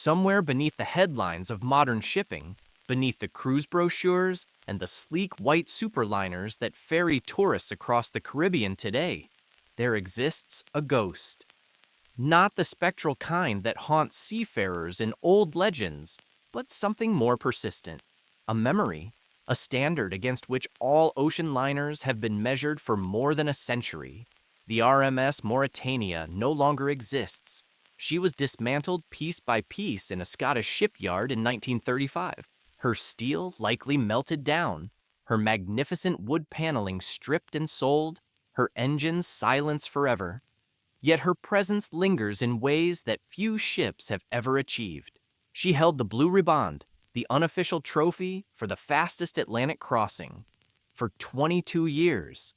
Somewhere beneath the headlines of modern shipping, beneath the cruise brochures and the sleek white superliners that ferry tourists across the Caribbean today, there exists a ghost. Not the spectral kind that haunts seafarers in old legends, but something more persistent. A memory, a standard against which all ocean liners have been measured for more than a century. The RMS Mauretania no longer exists. She was dismantled piece by piece in a Scottish shipyard in 1935. Her steel likely melted down, her magnificent wood paneling stripped and sold, her engines silenced forever. Yet her presence lingers in ways that few ships have ever achieved. She held the Blue Riband, the unofficial trophy for the fastest Atlantic crossing, for 22 years.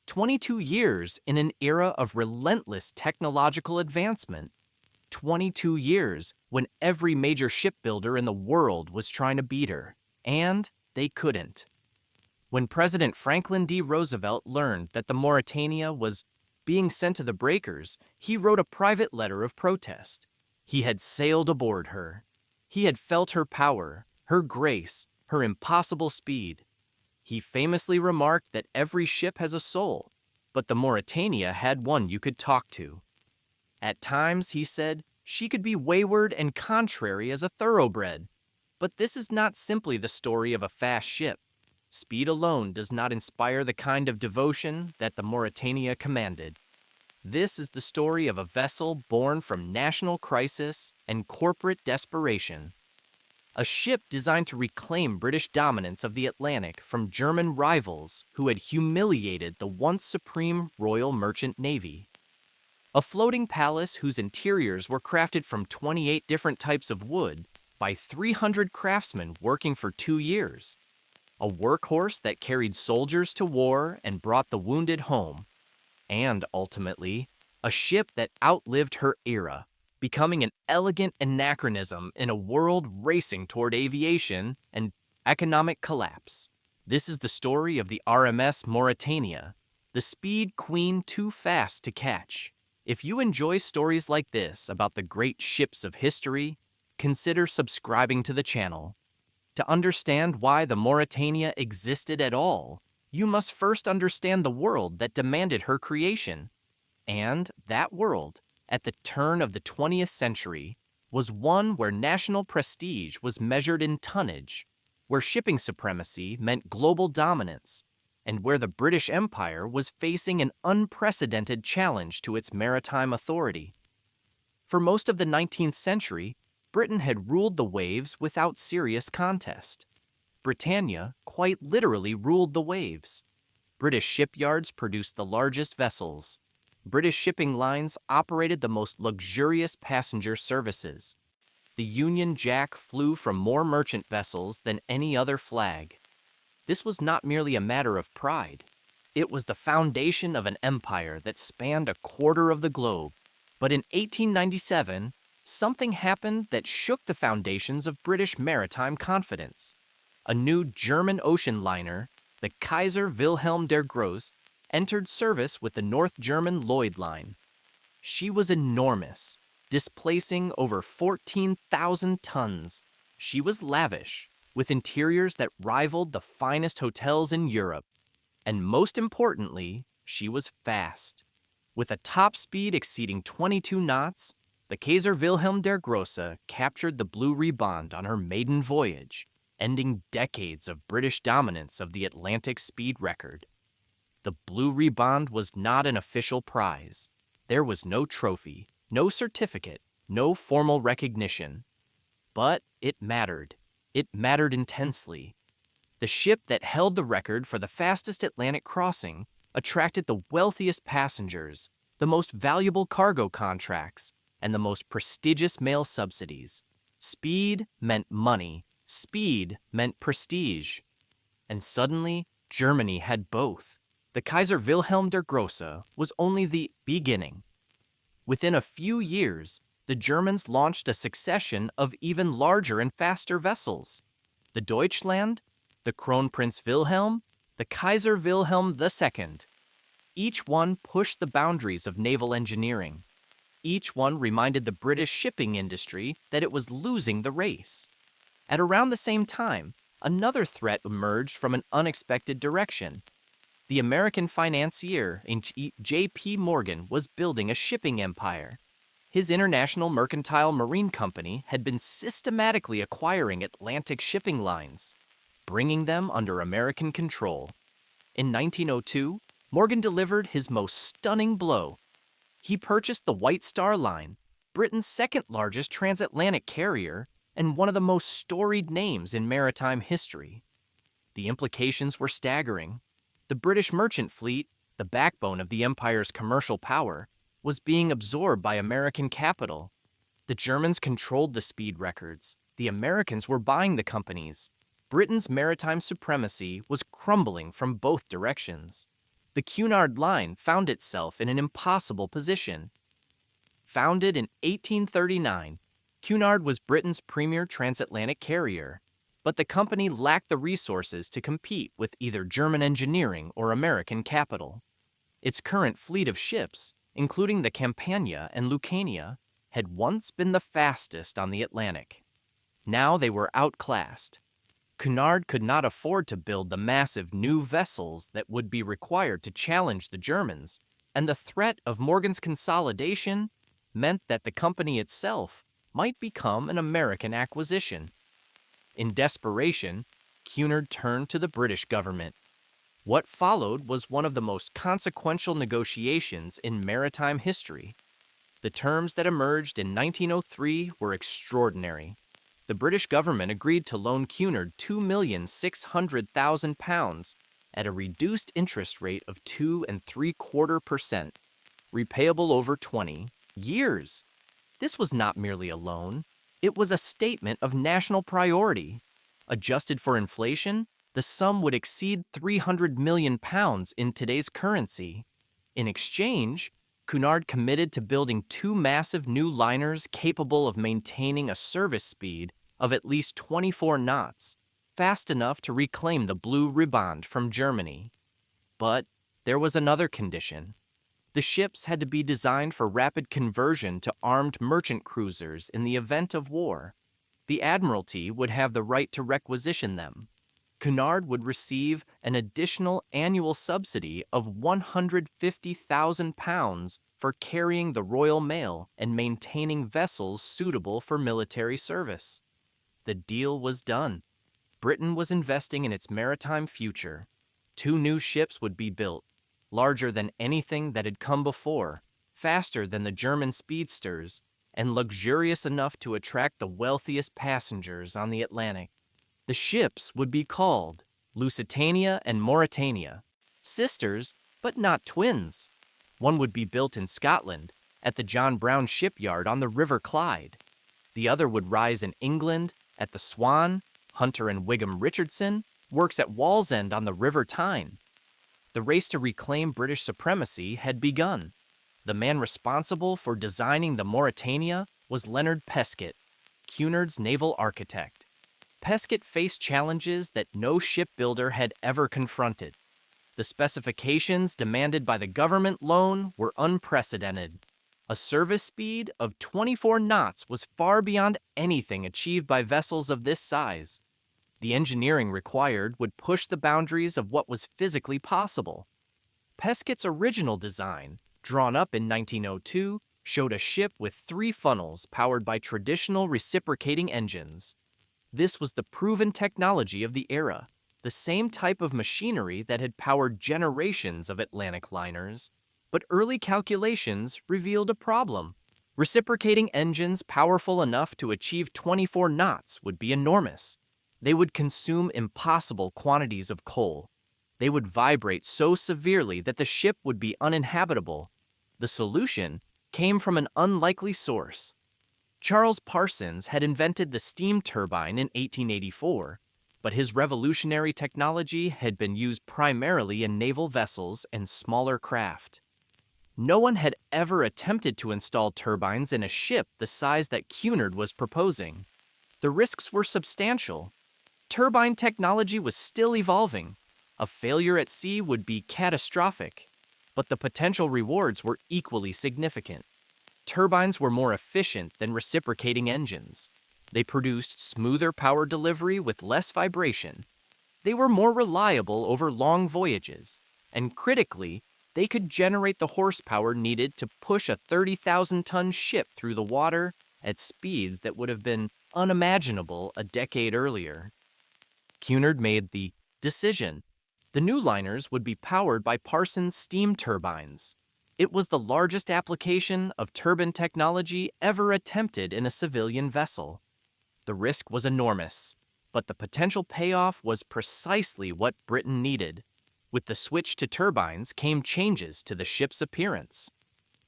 22 years in an era of relentless technological advancement. 22 years when every major shipbuilder in the world was trying to beat her, and they couldn't. When President Franklin D. Roosevelt learned that the Mauretania was being sent to the breakers, he wrote a private letter of protest. He had sailed aboard her. He had felt her power, her grace, her impossible speed. He famously remarked that every ship has a soul, but the Mauretania had one you could talk to. At times, he said, she could be wayward and contrary as a thoroughbred. But this is not simply the story of a fast ship. Speed alone does not inspire the kind of devotion that the Mauretania commanded. This is the story of a vessel born from national crisis and corporate desperation. A ship designed to reclaim British dominance of the Atlantic from German rivals who had humiliated the once supreme Royal Merchant Navy. A floating palace whose interiors were crafted from 28 different types of wood by 300 craftsmen working for 2 years. A workhorse that carried soldiers to war and brought the wounded home. And ultimately, a ship that outlived her era, becoming an elegant anachronism in a world racing toward aviation and economic collapse. This is the story of the RMS Mauretania, the speed queen too fast to catch. If you enjoy stories like this about the great ships of history, consider subscribing to the channel. To understand why the Mauretania existed at all, you must first understand the world that demanded her creation. And that world, at the turn of the 20th century, was one where national prestige was measured in tonnage, where shipping supremacy meant global dominance, and where the British Empire was facing an unprecedented challenge to its maritime authority. For most of the 19th century, Britain had ruled the waves without serious contest. Britannia quite literally ruled the waves. British shipyards produced the largest vessels. British shipping lines operated the most luxurious passenger services. The Union Jack flew from more merchant vessels than any other flag. This was not merely a matter of pride. It was the foundation of an empire that spanned a quarter of the globe. But in 1897, something happened that shook the foundations of British maritime confidence. A new German ocean liner, the Kaiser Wilhelm der Grosse, entered service with the North German Lloyd Line. She was enormous, displacing over 14,000 tons. She was lavish, with interiors that rivaled the finest hotels in Europe. And most importantly, she was fast. With a top speed exceeding 22 knots, the Kaiser Wilhelm der Grosse captured the Blue Riband on her maiden voyage, ending decades of British dominance of the Atlantic speed record. The Blue Riband was not an official prize. There was no trophy, no certificate, no formal recognition. But it mattered. It mattered intensely. The ship that held the record for the fastest Atlantic crossing attracted the wealthiest passengers, the most valuable cargo contracts, and the most prestigious mail subsidies. Speed meant money. Speed meant prestige. And suddenly, Germany had both. The Kaiser Wilhelm der Grosse was only the beginning. Within a few years, the Germans launched a succession of even larger and faster vessels. The Deutschland, the Kronprinz Wilhelm, the Kaiser Wilhelm II. Each one pushed the boundaries of naval engineering. each one reminded the British shipping industry that it was losing the race. At around the same time, another threat emerged from an unexpected direction. The American financier J.P. Morgan was building a shipping empire. His International Mercantile Marine Company had been systematically acquiring Atlantic shipping lines, bringing them under American control. In 1902, Morgan delivered his most stunning blow. He purchased the White Star Line, Britain's second-largest transatlantic carrier and one of the most storied names in maritime history. The implications were staggering. The British merchant fleet, the backbone of the empire's commercial power, was being absorbed by American capital. The Germans controlled the speed records. The Americans were buying the companies. Britain's maritime supremacy was crumbling from both directions. The Cunard Line found itself in an impossible position. Founded in 1839, Cunard was Britain's premier transatlantic carrier, but the company lacked the resources to compete with either German engineering or American capital. Its current fleet of ships, including the Campania and Lucania, had once been the fastest on the Atlantic. Now they were outclassed. Cunard could not afford to build the massive new vessels that would be required to challenge the Germans, and the threat of Morgan's consolidation meant that the company itself might become an American acquisition. In desperation, Cunard turned to the British government. What followed was one of the most consequential negotiations in maritime history. The terms that emerged in 1903 were extraordinary. The British government agreed to loan Cunard £2,600,000 at a reduced interest rate of 2.75%, repayable over 20 years. This was not merely a loan, it was a statement of national priority. Adjusted for inflation, the sum would exceed £300 million in today's currency. In exchange, Cunard committed to building 2 massive new liners capable of maintaining a service speed of at least 24 knots, fast enough to reclaim the Blue Riband from Germany. But there was another condition. The ships had to be designed for rapid conversion to armed merchant cruisers in the event of war. The Admiralty would have the right to requisition them. Cunard would receive an additional annual subsidy of £150,000 for carrying the Royal Mail and maintaining vessels suitable for military service. The deal was done. Britain was investing in its maritime future. 2 new ships would be built, larger than anything that had come before, faster than the German speedsters, and luxurious enough to attract the wealthiest passengers on the Atlantic. The ships would be called Lusitania and Mauretania, sisters but not twins. One would be built in Scotland, at the John Brown shipyard on the River Clyde. The other would rise in England, at the Swan. Hunter and Wigham Richardson works at Wallsend on the River Tyne. The race to reclaim British supremacy had begun. The man responsible for designing the Mauretania was Leonard Pescott, Cunard's naval architect. Pescott faced challenges that no shipbuilder had ever confronted. The specifications demanded by the government loan were unprecedented. A service speed of 24 knots was far beyond anything achieved by vessels of this size. The engineering required would push the boundaries of what was physically possible. Pescott's original design, drawn up in 1902, showed a ship with 3 funnels powered by traditional reciprocating engines. This was the proven technology of the era, the same type of machinery that had powered generations of Atlantic liners. But early calculations revealed a problem. Reciprocating engines powerful enough to achieve 24 knots would be enormous. They would consume impossible quantities of coal. They would vibrate so severely that the ship would be uninhabitable. The solution came from an unlikely source. Charles Parsons had invented the steam turbine in 1884, but his revolutionary technology had been used primarily in naval vessels and smaller craft. No one had ever attempted to install turbines in a ship the size that Cunard was proposing. The risks were substantial. Turbine technology was still evolving. A failure at sea would be catastrophic, but the potential rewards were equally significant. Turbines were more efficient than reciprocating engines. They produced smoother power delivery with less vibration. They were more reliable over long voyages. And critically, they could generate the horsepower needed to push a 30,000-ton ship through the water at speeds that would have been unimaginable a decade earlier. Cunard made the decision. The new liners would be powered by Parsons steam turbines. It was the largest application of turbine technology ever attempted in a civilian vessel. The risk was enormous, but the potential payoff was precisely what Britain needed. With the switch to turbines came changes to the ship's appearance.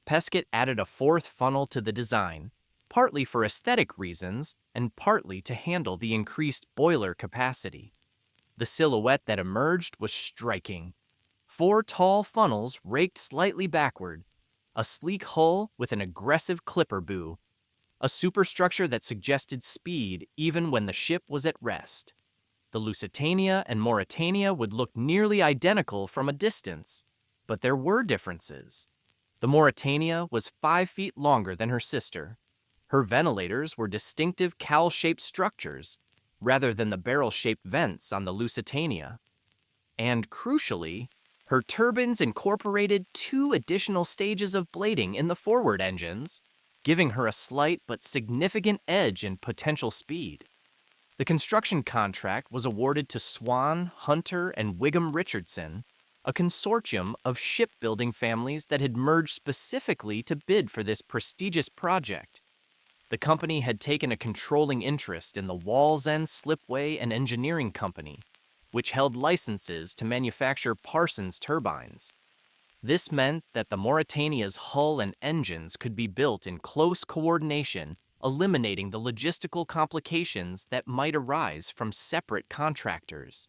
Pescott added a fourth funnel to the design, partly for aesthetic reasons and partly to handle the increased boiler capacity. The silhouette that emerged was striking. 4 tall funnels raked slightly backward, a sleek hull with an aggressive clipper bow, a superstructure that suggested speed even when the ship was at rest. The Lusitania and Mauretania would look nearly identical from a distance, but there were differences. The Mauretania was 5 feet longer than her sister. Her ventilators were distinctive cowl-shaped structures, rather than the barrel-shaped vents on the Lusitania. And crucially, her turbines incorporated 2 additional stages of blading in the forward engines, giving her a slight but significant edge in potential speed. The construction contract was awarded to Swan, Hunter, and Wigham Richardson, a consortium of shipbuilding families that had merged specifically to bid for this prestigious project. The company had taken a controlling interest in the Wallsend Slipway and Engineering Company, which held licenses to manufacture Parsons turbines. This meant that the Mauretania's hull and engines could be built in close coordination, eliminating the logistical complications that might arise from separate contractors.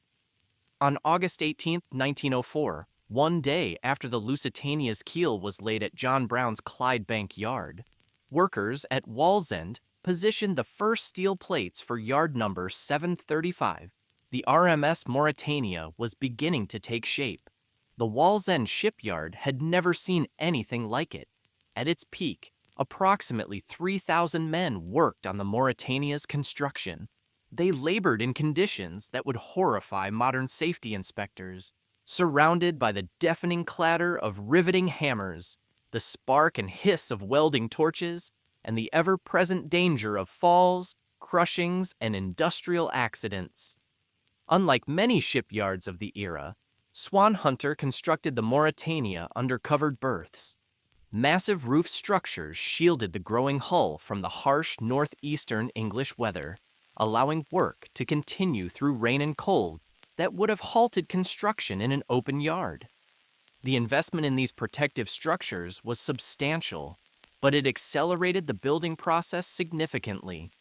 On August 18, 1904, one day after the Lusitania's keel was laid at John Brown's Clydebank Yard, workers at Wallsend positioned the first steel plates for yard number 735. The RMS Mauretania was beginning to take shape. The Wallsend shipyard had never seen anything like it. At its peak, approximately 3,000 men worked on the Mauretania's construction. They labored in conditions that would horrify modern safety inspectors, surrounded by the deafening clatter of riveting hammers, the spark and hiss of welding torches, and the ever-present danger of falls, crushings, and industrial accidents. Unlike many shipyards of the era, Swan Hunter constructed the Mauretania under covered berths. Massive roof structures shielded the growing hull from the harsh northeastern English weather, allowing work to continue through rain and cold that would have halted construction in an open yard. The investment in these protective structures was substantial, but it accelerated the building process significantly.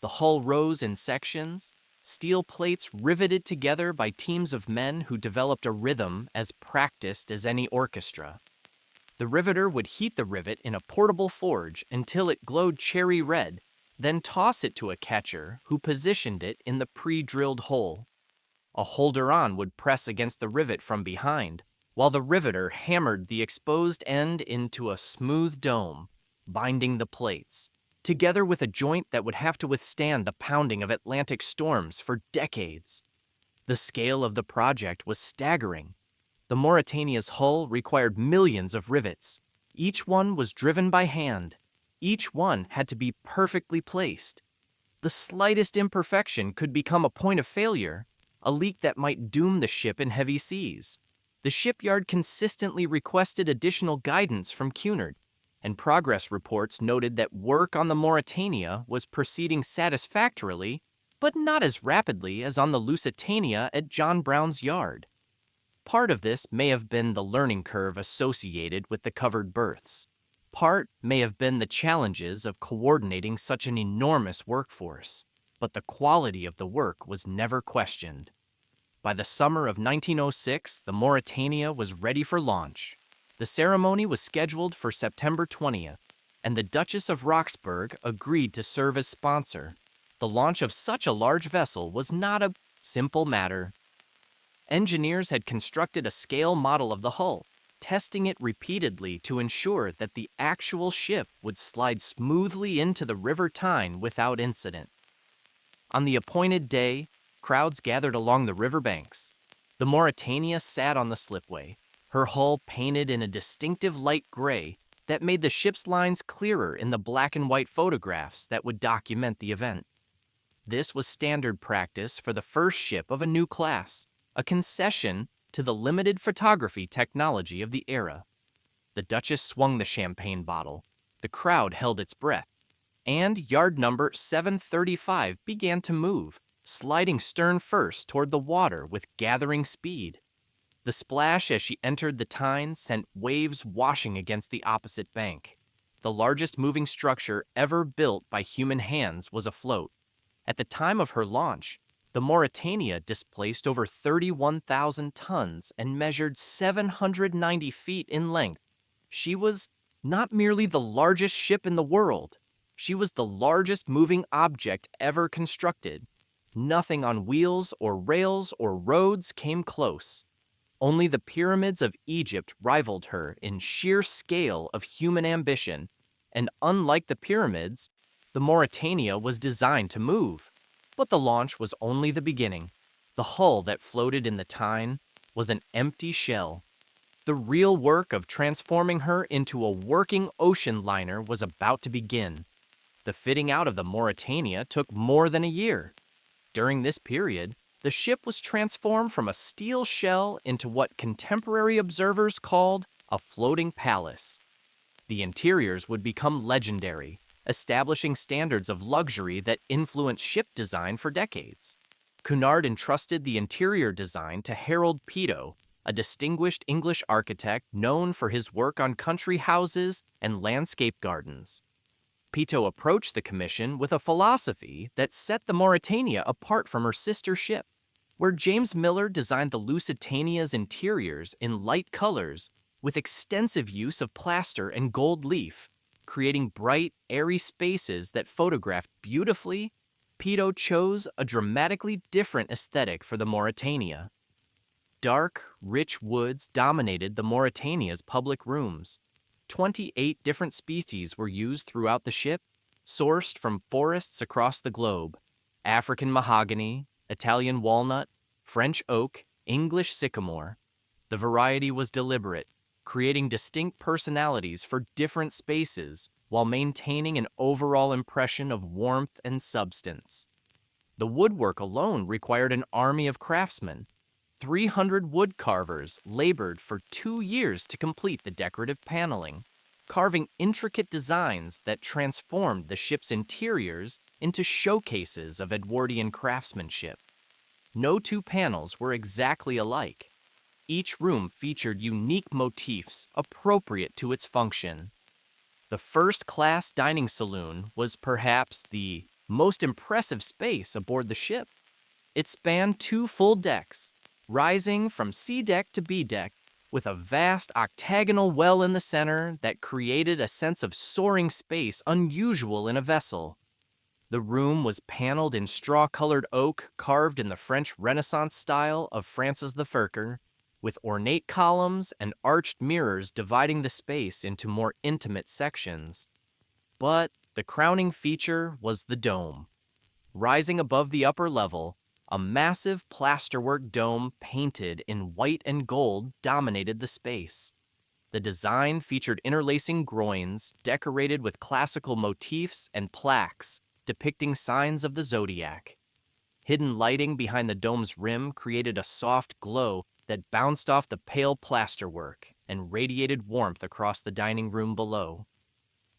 The hull rose in sections, steel plates riveted together by teams of men who developed a rhythm as practiced as any orchestra. The riveter would heat the rivet in a portable forge until it glowed cherry red, then toss it to a catcher who positioned it in the pre-drilled hole. A holder-on would press against the rivet from behind, while the riveter hammered the exposed end into a smooth dome, binding the plates, together with a joint that would have to withstand the pounding of Atlantic storms for decades. The scale of the project was staggering. The Mauretania's hull required millions of rivets. Each one was driven by hand. Each one had to be perfectly placed. The slightest imperfection could become a point of failure, a leak that might doom the ship in heavy seas. The shipyard consistently requested additional guidance from Cunard, and progress reports noted that work on the Mauretania was proceeding satisfactorily, but not as rapidly as on the Lusitania at John Brown's yard. Part of this may have been the learning curve associated with the covered berths. Part may have been the challenges of coordinating such an enormous workforce, but the quality of the work was never questioned. By the summer of 1906, the Mauretania was ready for launch. The ceremony was scheduled for September 20th, and the Duchess of Roxburgh agreed to serve as sponsor. The launch of such a large vessel was not a simple matter. Engineers had constructed a scale model of the hull, testing it repeatedly to ensure that the actual ship would slide smoothly into the River Tyne without incident. On the appointed day, crowds gathered along the riverbanks. The Mauretania sat on the slipway, her hull painted in a distinctive light gray that made the ship's lines clearer in the black and white photographs that would document the event. This was standard practice for the first ship of a new class, a concession to the limited photography technology of the era. The Duchess swung the champagne bottle. The crowd held its breath. And yard number 735 began to move, sliding stern first toward the water with gathering speed. The splash as she entered the Tyne sent waves washing against the opposite bank. The largest moving structure ever built by human hands was afloat. At the time of her launch, the Mauretania displaced over 31,000 tons and measured 790 feet in length. She was not merely the largest ship in the world, she was the largest moving object ever constructed. Nothing on wheels or rails or roads came close. Only the pyramids of Egypt rivaled her in sheer scale of human ambition, and unlike the pyramids, the Mauretania was designed to move. But the launch was only the beginning. The hull that floated in the Tyne was an empty shell. The real work of transforming her into a working ocean liner was about to begin. The fitting out of the Mauretania took more than a year. During this period, the ship was transformed from a steel shell into what contemporary observers called a floating palace. The interiors would become legendary, establishing standards of luxury that influenced ship design for decades. Cunard entrusted the interior design to Harold Peto, a distinguished English architect known for his work on country houses and landscape gardens. Peto approached the commission with a philosophy that set the Mauretania apart from her sister ship. Where James Miller designed the Lusitania's interiors in light colors with extensive use of plaster and gold leaf, creating bright, airy spaces that photographed beautifully, Peto chose a dramatically different aesthetic for the Mauretania. Dark, rich woods dominated the Mauretania's public rooms. 28 different species were used throughout the ship, sourced from forests across the globe: African mahogany, Italian walnut, French oak, English sycamore. The variety was deliberate, creating distinct personalities for different spaces while maintaining an overall impression of warmth and substance. The woodwork alone required an army of craftsmen. 300 wood carvers labored for 2 years to complete the decorative paneling, carving intricate designs that transformed the ship's interiors into showcases of Edwardian craftsmanship. No two panels were exactly alike. Each room featured unique motifs appropriate to its function. The first-class dining saloon was perhaps the most impressive space aboard the ship. It spanned 2 full decks, rising from C deck to B deck, with a vast octagonal well in the center that created a sense of soaring space unusual in a vessel. The room was paneled in straw-colored oak carved in the French Renaissance style of Francis the Firker, with ornate columns and arched mirrors dividing the space into more intimate sections. But the crowning feature was the dome. Rising above the upper level, a massive plasterwork dome painted in white and gold dominated the space. The design featured interlacing groins decorated with classical motifs and plaques depicting signs of the zodiac. Hidden lighting behind the dome's rim created a soft glow that bounced off the pale plasterwork and radiated warmth across the dining room below.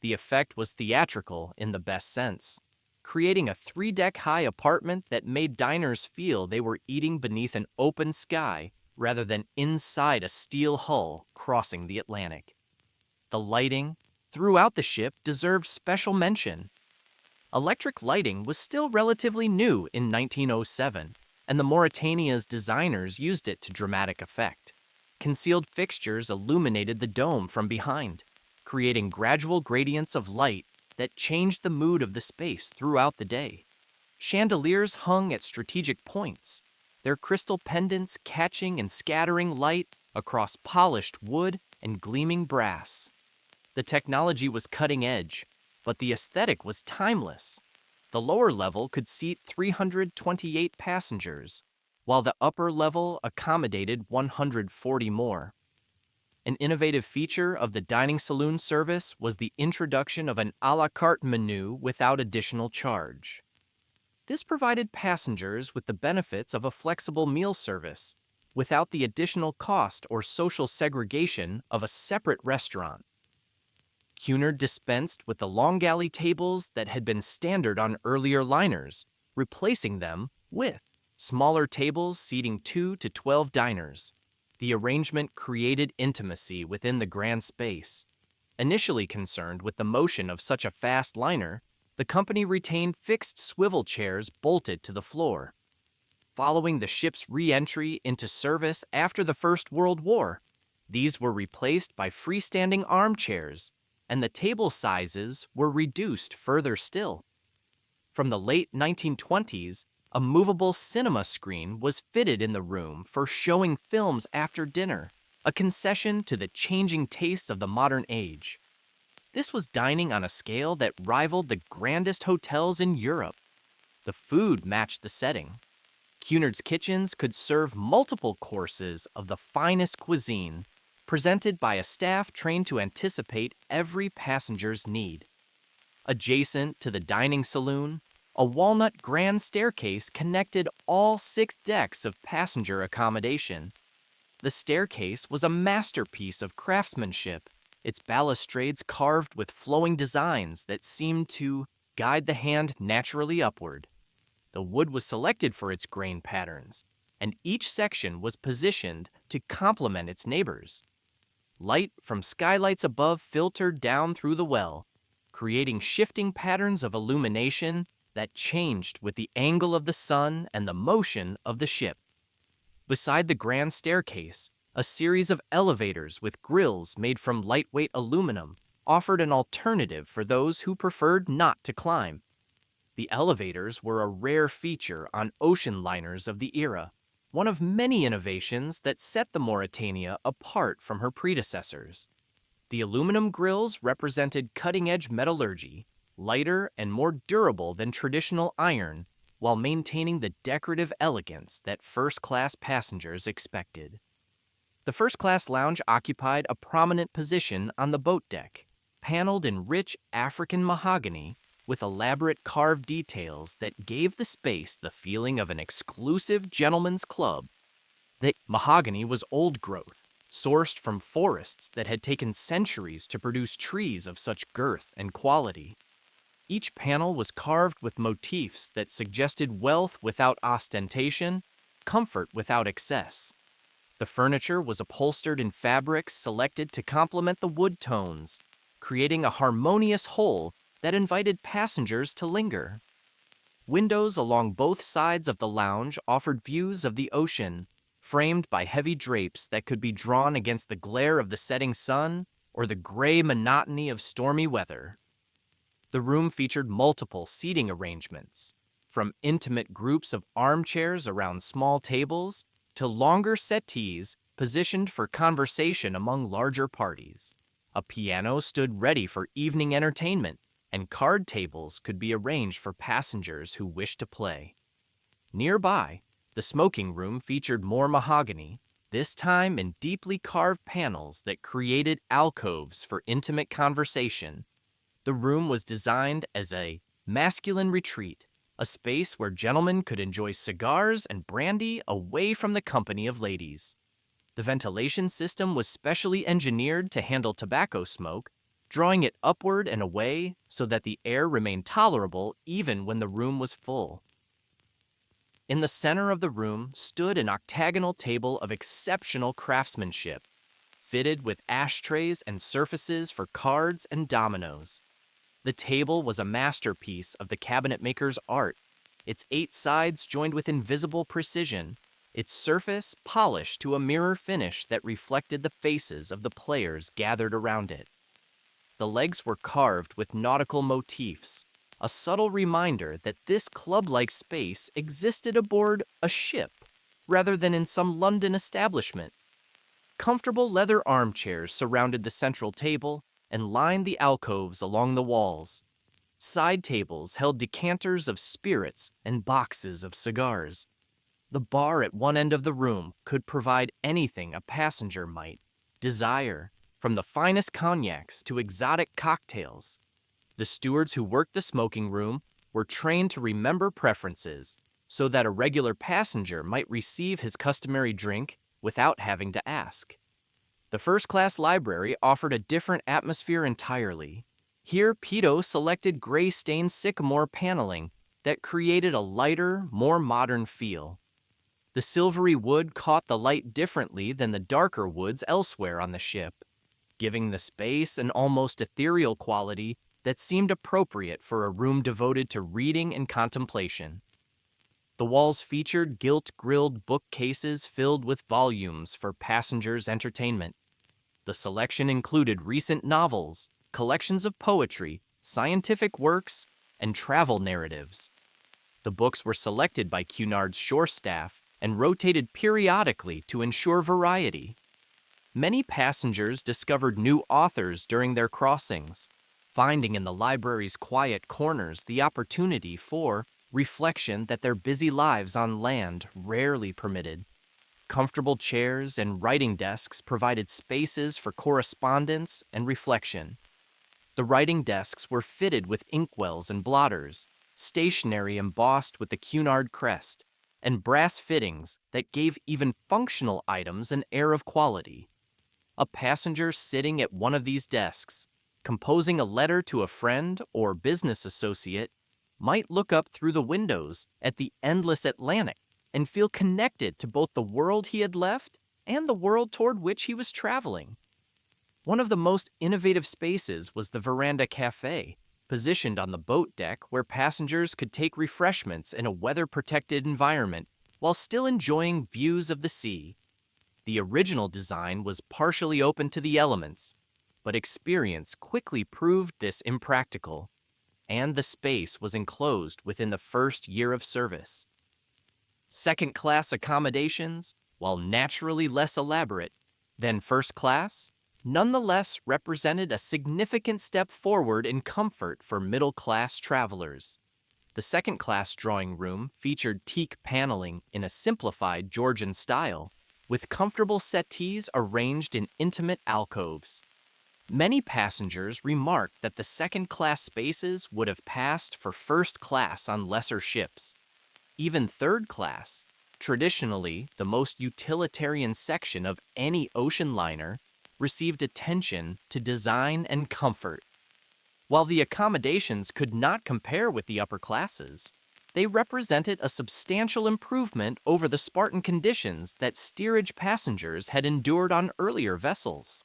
The effect was theatrical in the best sense, creating a 3-deck-high apartment that made diners feel they were eating beneath an open sky rather than inside a steel hull crossing the Atlantic. The lighting throughout the ship deserved special mention. Electric lighting was still relatively new in 1907, and the Mauretania's designers used it to dramatic effect. Concealed fixtures illuminated the dome from behind, creating gradual gradients of light that changed the mood of the space throughout the day. Chandeliers hung at strategic points, their crystal pendants catching and scattering light across polished wood and gleaming brass. The technology was cutting edge, but the aesthetic was timeless. The lower level could seat 328 passengers, while the upper level accommodated 140 more. An innovative feature of the dining saloon service was the introduction of an a la carte menu without additional charge. This provided passengers with the benefits of a flexible meal service, without the additional cost or social segregation of a separate restaurant. Cunard dispensed with the long galley tables that had been standard on earlier liners, replacing them with smaller tables seating 2 to 12 diners. The arrangement created intimacy within the grand space. Initially concerned with the motion of such a fast liner, the company retained fixed swivel chairs bolted to the floor. Following the ship's re-entry into service after the First World War, these were replaced by freestanding armchairs, and the table sizes were reduced further still. From the late 1920s, a movable cinema screen was fitted in the room for showing films after dinner, a concession to the changing tastes of the modern age. This was dining on a scale that rivaled the grandest hotels in Europe. The food matched the setting. Cunard's kitchens could serve multiple courses of the finest cuisine, presented by a staff trained to anticipate every passenger's need. Adjacent to the dining saloon, a walnut grand staircase connected all 6 decks of passenger accommodation. The staircase was a masterpiece of craftsmanship, its balustrades carved with flowing designs that seemed to guide the hand naturally upward. The wood was selected for its grain patterns, and each section was positioned to complement its neighbors. Light from skylights above filtered down through the well, creating shifting patterns of illumination that changed with the angle of the sun and the motion of the ship. Beside the grand staircase, a series of elevators with grills made from lightweight aluminum offered an alternative for those who preferred not to climb. The elevators were a rare feature on ocean liners of the era, one of many innovations that set the Mauretania apart from her predecessors. The aluminum grills represented cutting-edge metallurgy, lighter and more durable than traditional iron, while maintaining the decorative elegance that first-class passengers expected. The first-class lounge occupied a prominent position on the boat deck, paneled in rich African mahogany with elaborate carved details that gave the space the feeling of an exclusive gentleman's club. The mahogany was old growth, sourced from forests that had taken centuries to produce trees of such girth and quality. Each panel was carved with motifs that suggested wealth without ostentation, comfort without excess. The furniture was upholstered in fabrics selected to complement the wood tones, creating a harmonious whole that invited passengers to linger. Windows along both sides of the lounge offered views of the ocean, framed by heavy drapes that could be drawn against the glare of the setting sun or the gray monotony of stormy weather. The room featured multiple seating arrangements, from intimate groups of armchairs around small tables to longer settees positioned for conversation among larger parties. A piano stood ready for evening entertainment, and card tables could be arranged for passengers who wished to play. Nearby, the smoking room featured more mahogany, this time in deeply carved panels that created alcoves for intimate conversation. The room was designed as a masculine retreat, a space where gentlemen could enjoy cigars and brandy away from the company of ladies. The ventilation system was specially engineered to handle tobacco smoke, drawing it upward and away so that the air remained tolerable even when the room was full. In the center of the room stood an octagonal table of exceptional craftsmanship, fitted with ashtrays and surfaces for cards and dominoes. The table was a masterpiece of the cabinet maker's art, its 8 sides joined with invisible precision, its surface polished to a mirror finish that reflected the faces of the players gathered around it. The legs were carved with nautical motifs, a subtle reminder that this club-like space existed aboard a ship rather than in some London establishment. Comfortable leather armchairs surrounded the central table and lined the alcoves along the walls. Side tables held decanters of spirits and boxes of cigars. The bar at one end of the room could provide anything a passenger might desire, from the finest cognacs to exotic cocktails. The stewards who worked the smoking room were trained to remember preferences so that a regular passenger might receive his customary drink without having to ask. The first-class library offered a different atmosphere entirely. Here, Pito selected gray-stained sycamore paneling that created a lighter, more modern feel. The silvery wood caught the light differently than the darker woods elsewhere on the ship, giving the space an almost ethereal quality that seemed appropriate for a room devoted to reading and contemplation. The walls featured gilt-grilled bookcases filled with volumes for passengers' entertainment. The selection included recent novels, collections of poetry, scientific works, and travel narratives. The books were selected by Cunard's shore staff and rotated periodically to ensure variety. Many passengers discovered new authors during their crossings, finding in the library's quiet corners the opportunity for reflection that their busy lives on land rarely permitted. Comfortable chairs and writing desks provided spaces for correspondence and reflection. The writing desks were fitted with inkwells and blotters, stationery embossed with the Cunard crest, and brass fittings that gave even functional items an air of quality. A passenger sitting at one of these desks, composing a letter to a friend or business associate, might look up through the windows at the endless Atlantic and feel connected to both the world he had left and the world toward which he was traveling. One of the most innovative spaces was the Veranda Cafe, positioned on the boat deck where passengers could take refreshments in a weather-protected environment while still enjoying views of the sea. The original design was partially open to the elements, but experience quickly proved this impractical, and the space was enclosed within the first year of service. Second-class accommodations, while naturally less elaborate than first class, nonetheless represented a significant step forward in comfort for middle-class travelers. The second-class drawing room featured teak paneling in a simplified Georgian style, with comfortable settees arranged in intimate alcoves. Many passengers remarked that the second-class spaces would have passed for first class on lesser ships. Even third class, traditionally the most utilitarian section of any ocean liner, received attention to design and comfort. While the accommodations could not compare with the upper classes, they represented a substantial improvement over the Spartan conditions that steerage passengers had endured on earlier vessels.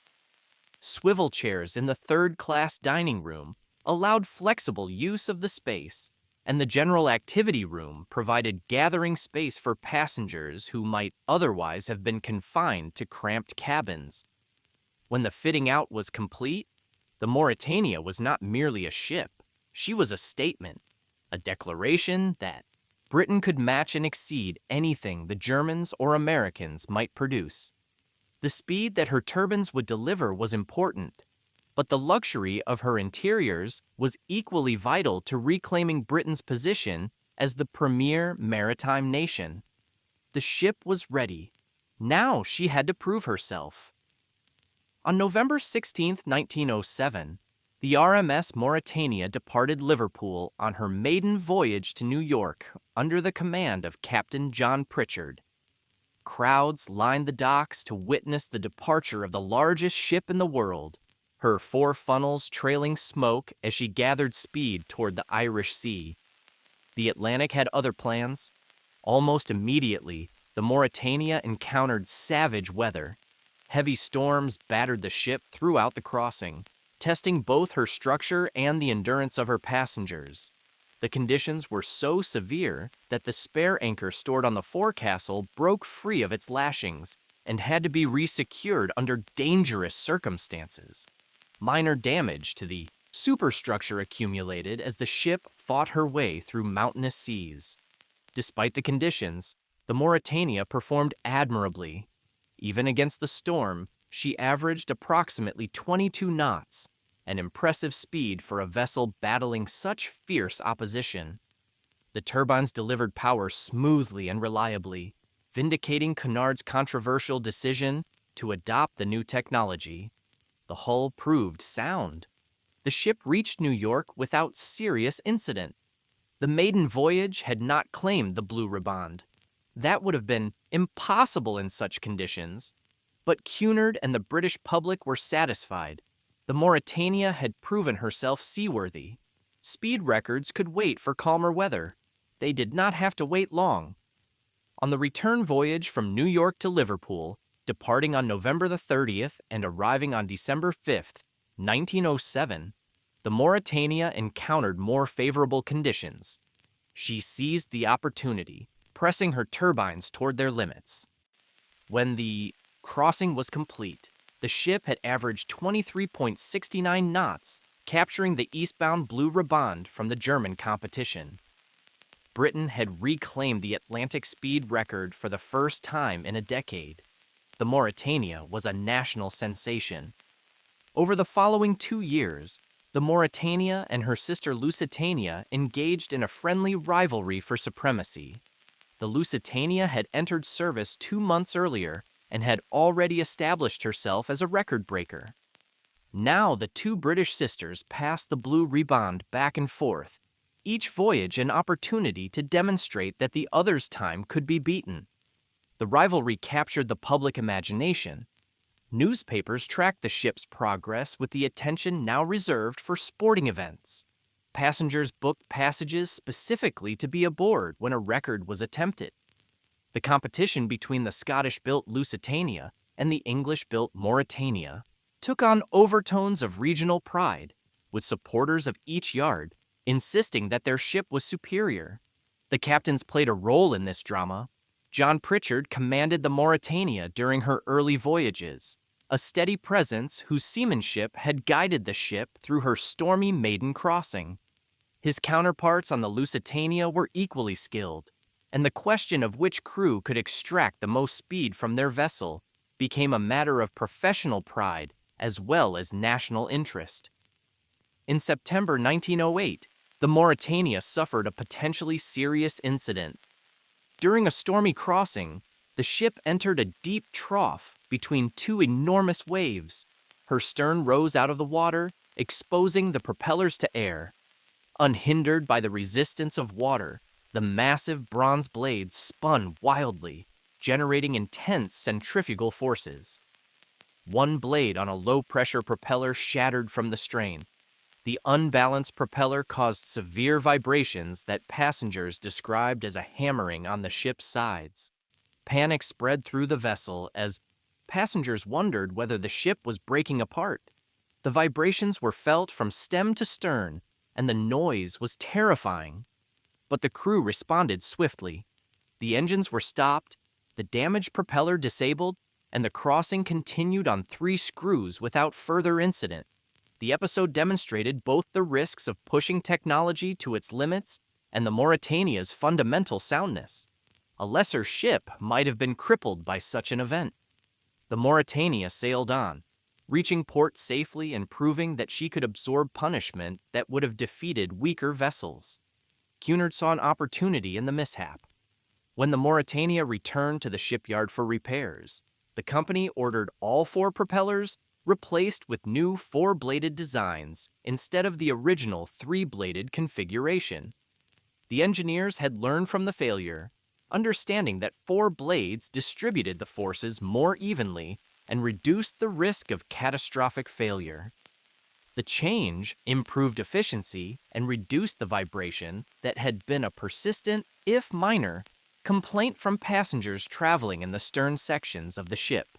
Swivel chairs in the third-class dining room allowed flexible use of the space, and the general activity room provided gathering space for passengers who might otherwise have been confined to cramped cabins. When the fitting out was complete, the Mauretania was not merely a ship. She was a statement, a declaration that Britain could match and exceed anything the Germans or Americans might produce. The speed that her turbines would deliver was important, but the luxury of her interiors was equally vital to reclaiming Britain's position as the premier maritime nation. The ship was ready. Now she had to prove herself. On November 16, 1907, the RMS Mauretania departed Liverpool on her maiden voyage to New York under the command of Captain John Pritchard. Crowds lined the docks to witness the departure of the largest ship in the world, her four funnels trailing smoke as she gathered speed toward the Irish Sea. The Atlantic had other plans. Almost immediately, the Mauretania encountered savage weather. Heavy storms battered the ship throughout the crossing, testing both her structure and the endurance of her passengers. The conditions were so severe that the spare anchor stored on the forecastle broke free of its lashings and had to be resecured under dangerous circumstances. Minor damage to the superstructure accumulated as the ship fought her way through mountainous seas. Despite the conditions, the Mauretania performed admirably. Even against the storm, she averaged approximately 22 knots, an impressive speed for a vessel battling such fierce opposition. The turbines delivered power smoothly and reliably, vindicating Cunard's controversial decision to adopt the new technology. The hull proved sound. The ship reached New York without serious incident. The maiden voyage had not claimed the Blue Riband. That would have been impossible in such conditions. But Cunard and the British public were satisfied. The Mauretania had proven herself seaworthy. Speed records could wait for calmer weather. They did not have to wait long. On the return voyage from New York to Liverpool, departing on November the 30th and arriving on December 5th, 1907, the Mauretania encountered more favorable conditions. She seized the opportunity, pressing her turbines toward their limits. When the crossing was complete, the ship had averaged 23.69 knots, capturing the eastbound Blue Riband from the German competition. Britain had reclaimed the Atlantic speed record for the first time in a decade. The Mauretania was a national sensation. Over the following 2 years, the Mauretania and her sister Lusitania engaged in a friendly rivalry for supremacy. The Lusitania had entered service 2 months earlier and had already established herself as a record breaker. Now the two British sisters passed the Blue Riband back and forth, each voyage an opportunity to demonstrate that the other's time could be beaten. The rivalry captured the public imagination. Newspapers tracked the ship's progress with the attention now reserved for sporting events. Passengers booked passages specifically to be aboard when a record was attempted. The competition between the Scottish-built Lusitania and the English-built Mauretania took on overtones of regional pride, with supporters of each yard insisting that their ship was superior. The captains played a role in this drama. John Pritchard commanded the Mauretania during her early voyages, a steady presence whose seamanship had guided the ship through her stormy maiden crossing. His counterparts on the Lusitania were equally skilled, and the question of which crew could extract the most speed from their vessel became a matter of professional pride as well as national interest. In September 1908, the Mauretania suffered a potentially serious incident. During a stormy crossing, the ship entered a deep trough between two enormous waves. Her stern rose out of the water, exposing the propellers to air. Unhindered by the resistance of water, the massive bronze blades spun wildly, generating intense centrifugal forces. One blade on a low-pressure propeller shattered from the strain. The unbalanced propeller caused severe vibrations that passengers described as a hammering on the ship's sides. Panic spread through the vessel as passengers wondered whether the ship was breaking apart. The vibrations were felt from stem to stern, and the noise was terrifying. But the crew responded swiftly. The engines were stopped, the damaged propeller disabled, and the crossing continued on 3 screws without further incident. The episode demonstrated both the risks of pushing technology to its limits and the Mauretania's fundamental soundness. A lesser ship might have been crippled by such an event. The Mauretania sailed on, reaching port safely and proving that she could absorb punishment that would have defeated weaker vessels. Cunard saw an opportunity in the mishap. When the Mauretania returned to the shipyard for repairs, the company ordered all 4 propellers replaced with new 4-bladed designs instead of the original 3-bladed configuration. The engineers had learned from the failure, understanding that 4 blades distributed the forces more evenly and reduced the risk of catastrophic failure. The change improved efficiency and reduced the vibration that had been a persistent, if minor, complaint from passengers traveling in the stern sections of the ship.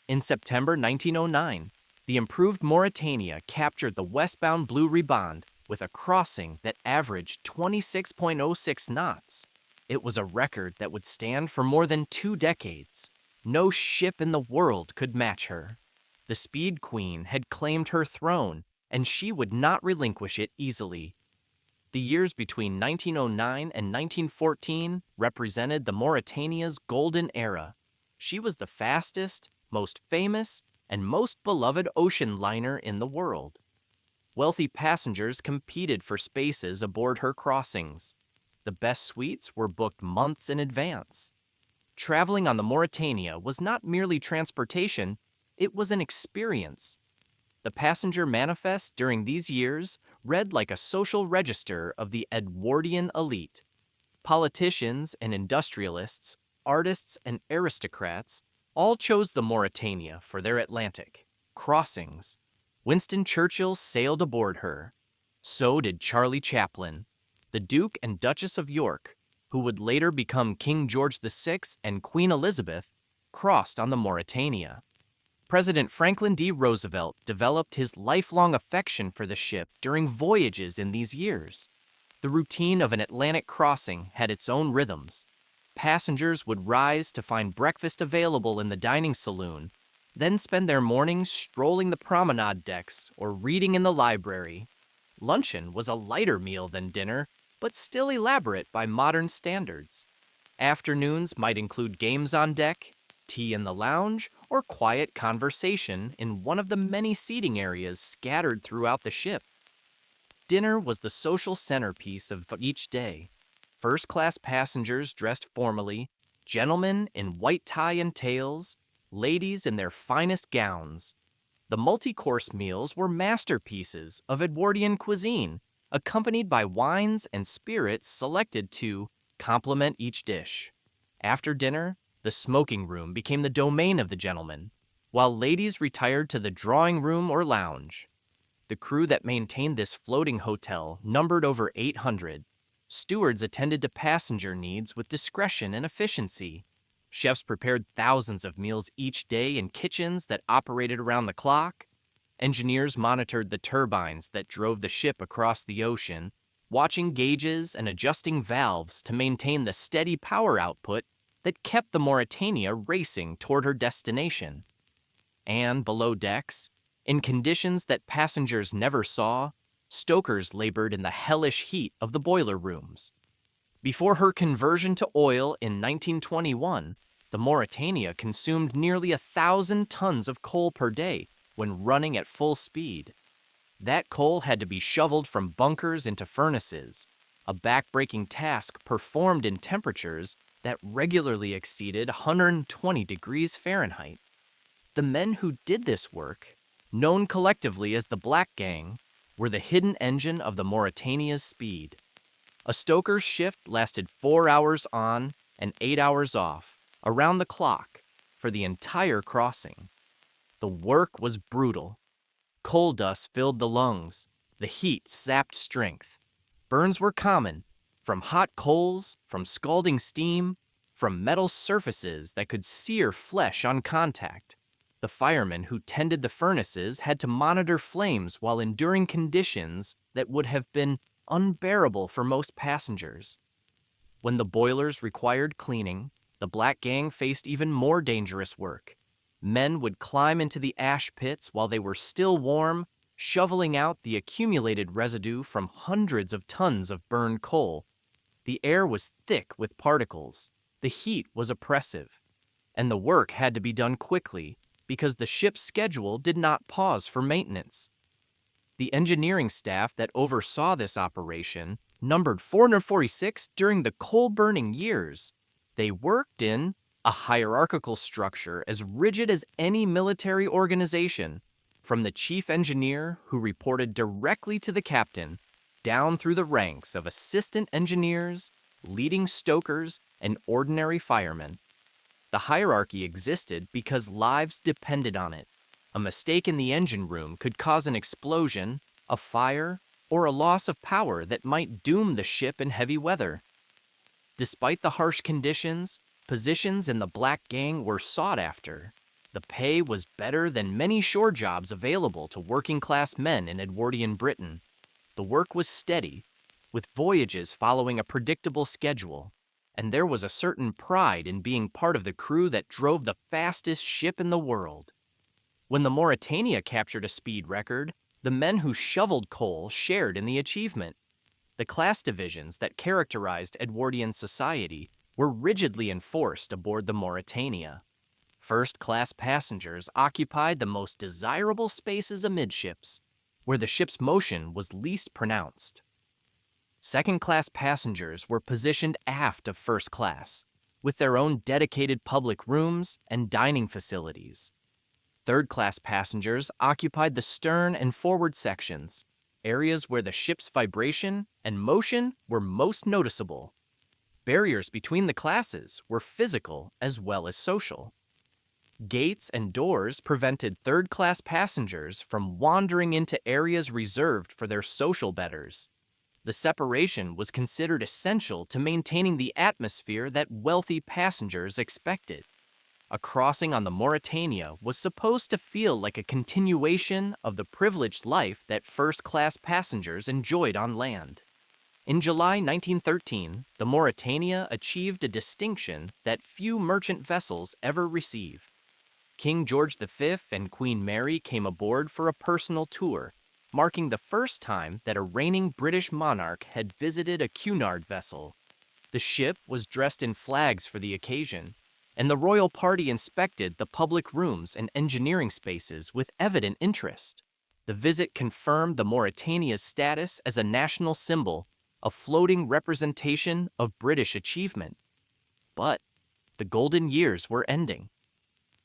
In September 1909, the improved Mauretania captured the westbound Blue Riband with a crossing that averaged 26.06 knots. It was a record that would stand for more than 2 decades. No ship in the world could match her. The Speed Queen had claimed her throne, and she would not relinquish it easily. The years between 1909 and 1914 represented the Mauretania's golden era. She was the fastest, most famous, and most beloved ocean liner in the world. Wealthy passengers competed for spaces aboard her crossings. The best suites were booked months in advance. Traveling on the Mauretania was not merely transportation, it was an experience. The passenger manifest during these years read like a social register of the Edwardian elite. Politicians and industrialists, artists and aristocrats all chose the Mauretania for their Atlantic crossings. Winston Churchill sailed aboard her. So did Charlie Chaplin. The Duke and Duchess of York, who would later become King George VI and Queen Elizabeth, crossed on the Mauretania. President Franklin D. Roosevelt developed his lifelong affection for the ship during voyages in these years. The routine of an Atlantic crossing had its own rhythms. Passengers would rise to find breakfast available in the dining saloon, then spend their mornings strolling the promenade decks or reading in the library. Luncheon was a lighter meal than dinner, but still elaborate by modern standards. Afternoons might include games on deck, tea in the lounge, or quiet conversation in one of the many seating areas scattered throughout the ship. Dinner was the social centerpiece of each day. First-class passengers dressed formally, gentlemen in white tie and tails, ladies in their finest gowns. The multi-course meals were masterpieces of Edwardian cuisine, accompanied by wines and spirits selected to complement each dish. After dinner, the smoking room became the domain of the gentlemen, while ladies retired to the drawing room or lounge. The crew that maintained this floating hotel numbered over 800. Stewards attended to passenger needs with discretion and efficiency. Chefs prepared thousands of meals each day in kitchens that operated around the clock. Engineers monitored the turbines that drove the ship across the ocean, watching gauges and adjusting valves to maintain the steady power output that kept the Mauretania racing toward her destination. And below decks, in conditions that passengers never saw, stokers labored in the hellish heat of the boiler rooms. Before her conversion to oil in 1921, the Mauretania consumed nearly 1,000 tons of coal per day when running at full speed. That coal had to be shoveled from bunkers into furnaces, a backbreaking task performed in temperatures that regularly exceeded 120 degrees Fahrenheit. The men who did this work, known collectively as the Black Gang, were the hidden engine of the Mauretania's speed. A stoker's shift lasted 4 hours on and 8 hours off, around the clock, for the entire crossing. The work was brutal. Coal dust filled the lungs. The heat sapped strength. Burns were common, from hot coals, from scalding steam, from metal surfaces that could sear flesh on contact. The firemen who tended the furnaces had to monitor flames while enduring conditions that would have been unbearable for most passengers. When the boilers required cleaning, the Black Gang faced even more dangerous work. Men would climb into the ash pits while they were still warm, shoveling out the accumulated residue from hundreds of tons of burned coal. The air was thick with particles. The heat was oppressive. And the work had to be done quickly because the ship's schedule did not pause for maintenance. The engineering staff that oversaw this operation numbered 446 during the coal-burning years. They worked in a hierarchical structure as rigid as any military organization, from the chief engineer who reported directly to the captain, down through the ranks of assistant engineers, leading stokers, and ordinary firemen. The hierarchy existed because lives depended on it. A mistake in the engine room could cause an explosion, a fire, or a loss of power that might doom the ship in heavy weather. Despite the harsh conditions, positions in the Black Gang were sought after. The pay was better than many shore jobs available to working-class men in Edwardian Britain. The work was steady, with voyages following a predictable schedule, and there was a certain pride in being part of the crew that drove the fastest ship in the world. When the Mauretania captured a speed record, the men who shoveled coal shared in the achievement. The class divisions that characterized Edwardian society were rigidly enforced aboard the Mauretania. First-class passengers occupied the most desirable spaces amidships, where the ship's motion was least pronounced. Second-class passengers were positioned aft of first class, with their own dedicated public rooms and dining facilities. Third-class passengers occupied the stern and forward sections, areas where the ship's vibration and motion were most noticeable. Barriers between the classes were physical as well as social. Gates and doors prevented third-class passengers from wandering into areas reserved for their social betters. The separation was considered essential to maintaining the atmosphere that wealthy passengers expected. A crossing on the Mauretania was supposed to feel like a continuation of the privileged life that first-class passengers enjoyed on land. In July 1913, the Mauretania achieved a distinction that few merchant vessels ever receive. King George V and Queen Mary came aboard for a personal tour, marking the first time that a reigning British monarch had visited a Cunard vessel. The ship was dressed in flags for the occasion, and the royal party inspected the public rooms and engineering spaces with evident interest. The visit confirmed the Mauretania's status as a national symbol, a floating representation of British achievement. But the golden years were ending.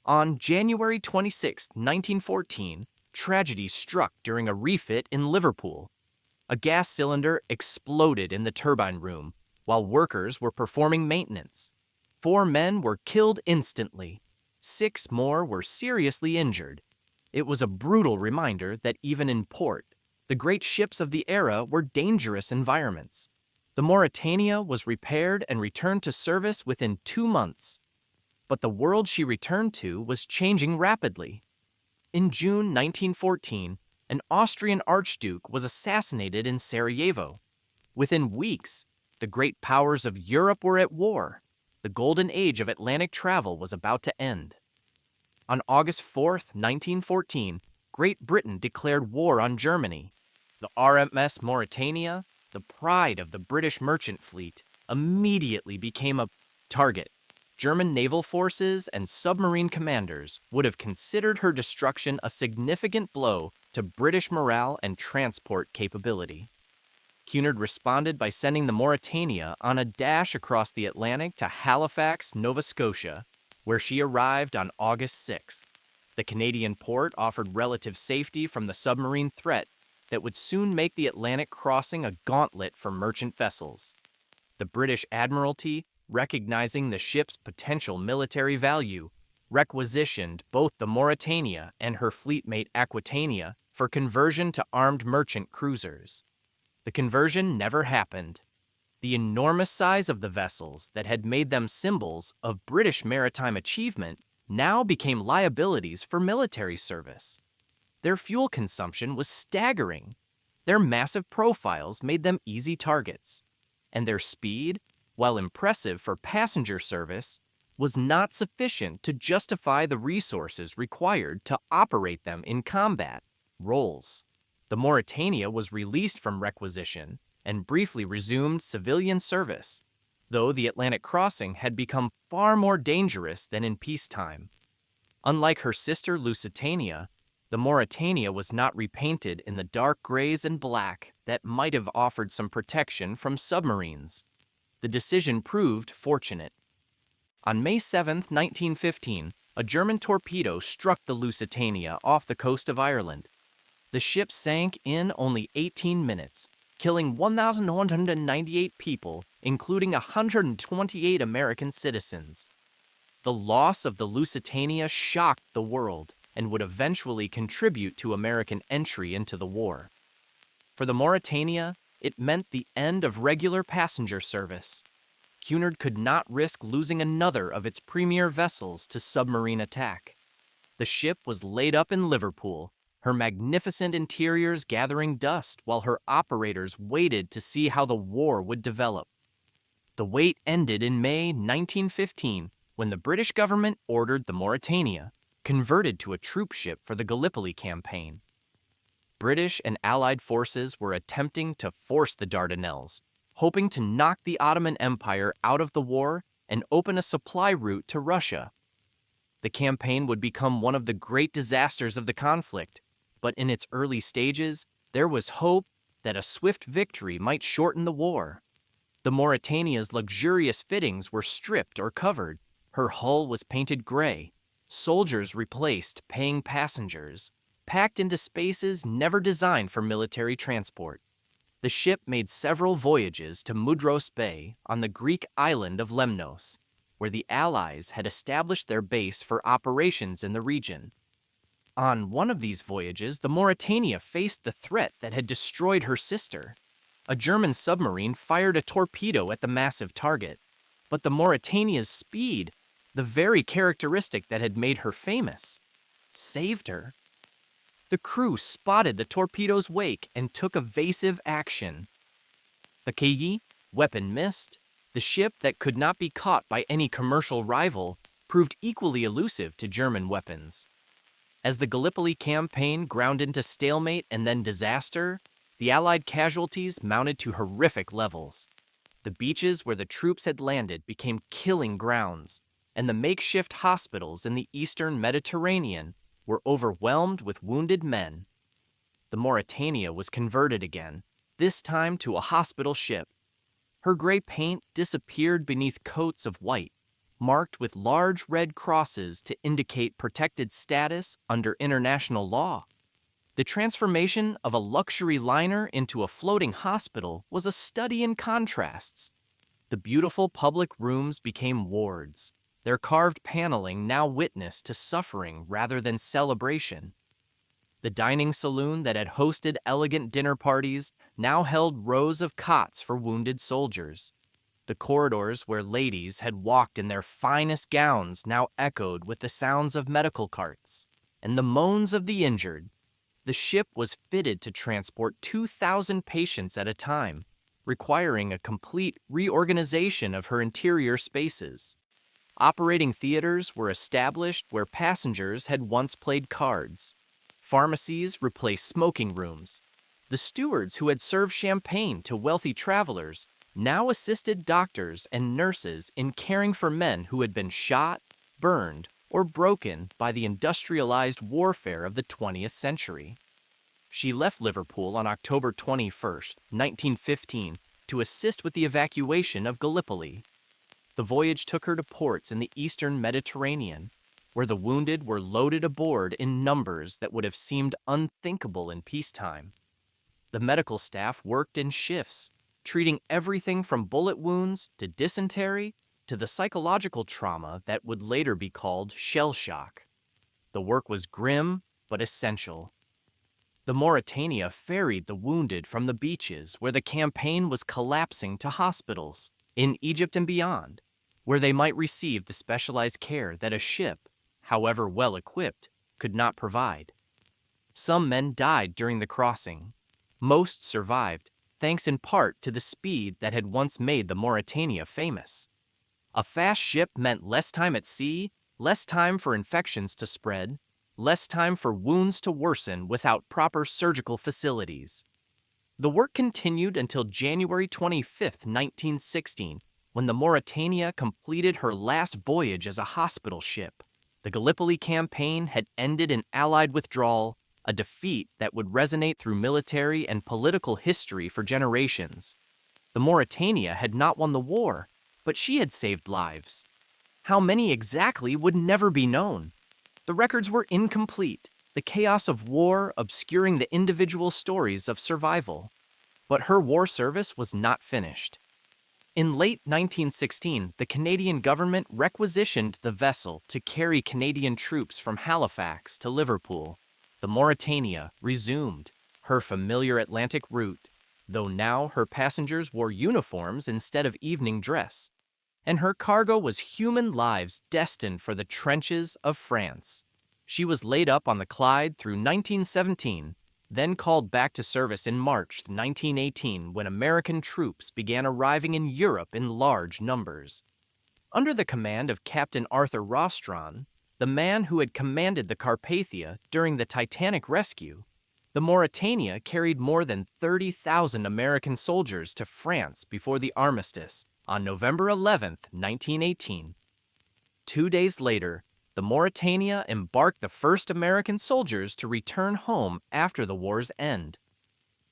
On January 26, 1914, tragedy struck during a refit in Liverpool. A gas cylinder exploded in the turbine room while workers were performing maintenance. 4 men were killed instantly. 6 more were seriously injured. It was a brutal reminder that even in port, the great ships of the era were dangerous environments. The Mauretania was repaired and returned to service within 2 months. But the world she returned to was changing rapidly. In June 1914, an Austrian archduke was assassinated in Sarajevo. Within weeks, the great powers of Europe were at war. The golden age of Atlantic travel was about to end. On August 4, 1914, Great Britain declared war on Germany. The RMS Mauretania, the pride of the British merchant fleet, immediately became a target. German naval forces and submarine commanders would have considered her destruction a significant blow to British morale and transport capability. Cunard responded by sending the Mauretania on a dash across the Atlantic to Halifax, Nova Scotia, where she arrived on August 6th. The Canadian port offered relative safety from the submarine threat that would soon make the Atlantic crossing a gauntlet for merchant vessels. The British Admiralty, recognizing the ship's potential military value, requisitioned both the Mauretania and her fleetmate Aquitania for conversion to armed merchant cruisers. The conversion never happened. The enormous size of the vessels that had made them symbols of British maritime achievement now became liabilities for military service. Their fuel consumption was staggering. Their massive profiles made them easy targets, and their speed, while impressive for passenger service, was not sufficient to justify the resources required to operate them in combat roles. The Mauretania was released from requisition and briefly resumed civilian service, though the Atlantic crossing had become far more dangerous than in peacetime. Unlike her sister Lusitania, the Mauretania was not repainted in the dark grays and black that might have offered some protection from submarines. The decision proved fortunate. On May 7, 1915, a German torpedo struck the Lusitania off the coast of Ireland. The ship sank in only 18 minutes, killing 1,198 people, including 128 American citizens. The loss of the Lusitania shocked the world and would eventually contribute to American entry into the war. For the Mauretania, it meant the end of regular passenger service. Cunard could not risk losing another of its premier vessels to submarine attack. The ship was laid up in Liverpool, her magnificent interiors gathering dust while her operators waited to see how the war would develop. The wait ended in May 1915 when the British government ordered the Mauretania converted to a troop ship for the Gallipoli campaign. British and Allied forces were attempting to force the Dardanelles, hoping to knock the Ottoman Empire out of the war and open a supply route to Russia. The campaign would become one of the great disasters of the conflict, but in its early stages, there was hope that a swift victory might shorten the war. The Mauretania's luxurious fittings were stripped or covered. Her hull was painted gray. Soldiers replaced paying passengers, packed into spaces never designed for military transport. The ship made several voyages to Mudros Bay on the Greek island of Lemnos, where the Allies had established their base for operations in the region. On one of these voyages, the Mauretania faced the threat that had destroyed her sister. A German submarine fired a torpedo at the massive target, but the Mauretania's speed, the very characteristic that had made her famous, saved her. The crew spotted the torpedo's wake and took evasive action. The Keiji, weapon missed. The ship that could not be caught by any commercial rival proved equally elusive to German weapons. As the Gallipoli campaign ground into stalemate and then disaster, the Allied casualties mounted to horrific levels. The beaches where the troops had landed became killing grounds, and the makeshift hospitals in the eastern Mediterranean were overwhelmed with wounded men. The Mauretania was converted again, this time to a hospital ship. Her gray paint disappeared beneath coats of white, marked with large red crosses to indicate protected status under international law. The transformation of a luxury liner into a floating hospital was a study in contrasts. The beautiful public rooms became wards, their carved paneling now witness to suffering rather than celebration. The dining saloon that had hosted elegant dinner parties now held rows of cots for wounded soldiers. The corridors where ladies had walked in their finest gowns now echoed with the sounds of medical carts and the moans of the injured. The ship was fitted to transport 2,000 patients at a time, requiring a complete reorganization of her interior spaces. Operating theaters were established where passengers had once played cards. Pharmacies replaced smoking rooms. The stewards who had served champagne to wealthy travelers now assisted doctors and nurses in caring for men who had been shot, burned, or broken by the industrialized warfare of the 20th century. She left Liverpool on October 21, 1915, to assist with the evacuation of Gallipoli. The voyage took her to ports in the eastern Mediterranean, where the wounded were loaded aboard in numbers that would have seemed unthinkable in peacetime. The medical staff worked in shifts, treating everything from bullet wounds to dysentery to the psychological trauma that would later be called shell shock. The work was grim but essential. The Mauretania ferried the wounded from the beaches where the campaign was collapsing to hospitals in Egypt and beyond, where they might receive the specialized care that a ship, however well equipped, could not provide. Some men died during the crossing. Most survived, thanks in part to the speed that had once made the Mauretania famous. A fast ship meant less time at sea, less time for infections to spread, less time for wounds to worsen without proper surgical facilities. The work continued until January 25, 1916, when the Mauretania completed her last voyage as a hospital ship. The Gallipoli campaign had ended in Allied withdrawal, a defeat that would resonate through military and political history for generations. The Mauretania had not won the war, but she had saved lives. How many exactly would never be known. The records were incomplete, the chaos of war obscuring the individual stories of survival. But her war service was not finished. In late 1916, the Canadian government requisitioned the vessel to carry Canadian troops from Halifax to Liverpool. The Mauretania resumed her familiar Atlantic route, though now her passengers wore uniforms instead of evening dress, and her cargo was human lives destined for the trenches of France. She was laid up on the Clyde through 1917, then called back to service in March 1918 when American troops began arriving in Europe in large numbers. Under the command of Captain Arthur Rostron, the man who had commanded the Carpathia during the Titanic rescue, the Mauretania carried more than 30,000 American soldiers to France before the armistice on November 11, 1918. 2 days later, the Mauretania embarked the first American soldiers to return home after the war's end.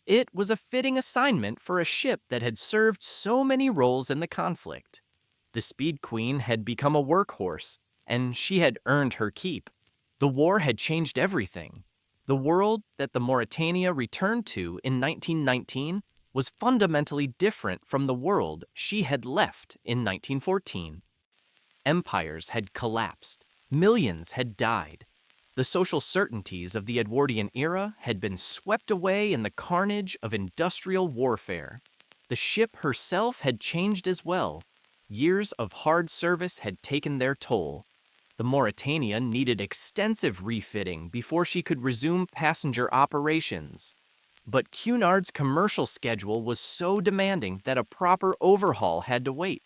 It was a fitting assignment for a ship that had served so many roles in the conflict. The Speed Queen had become a workhorse, and she had earned her keep. The war had changed everything. The world that the Mauretania returned to in 1919 was fundamentally different from the world she had left in 1914. Empires had collapsed. Millions had died. The social certainties of the Edwardian era had been swept away in the carnage of industrial warfare. The ship herself had changed as well. Years of hard service had taken their toll. The Mauretania needed extensive refitting before she could resume passenger operations. But Cunard's commercial schedule was so demanding that a proper overhaul had to wait.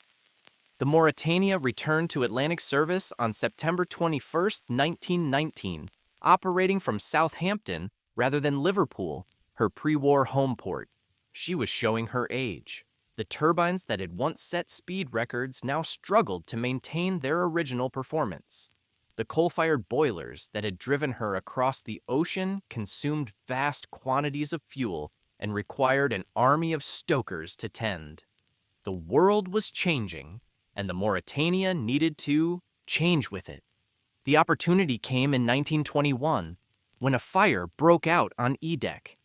The Mauretania returned to Atlantic service on September 21, 1919, operating from Southampton rather than Liverpool, her pre-war home port. She was showing her age. The turbines that had once set speed records now struggled to maintain their original performance. The coal-fired boilers that had driven her across the ocean consumed vast quantities of fuel and required an army of stokers to tend. The world was changing, and the Mauretania needed to change with it. The opportunity came in 1921, when a fire broke out on E-deck.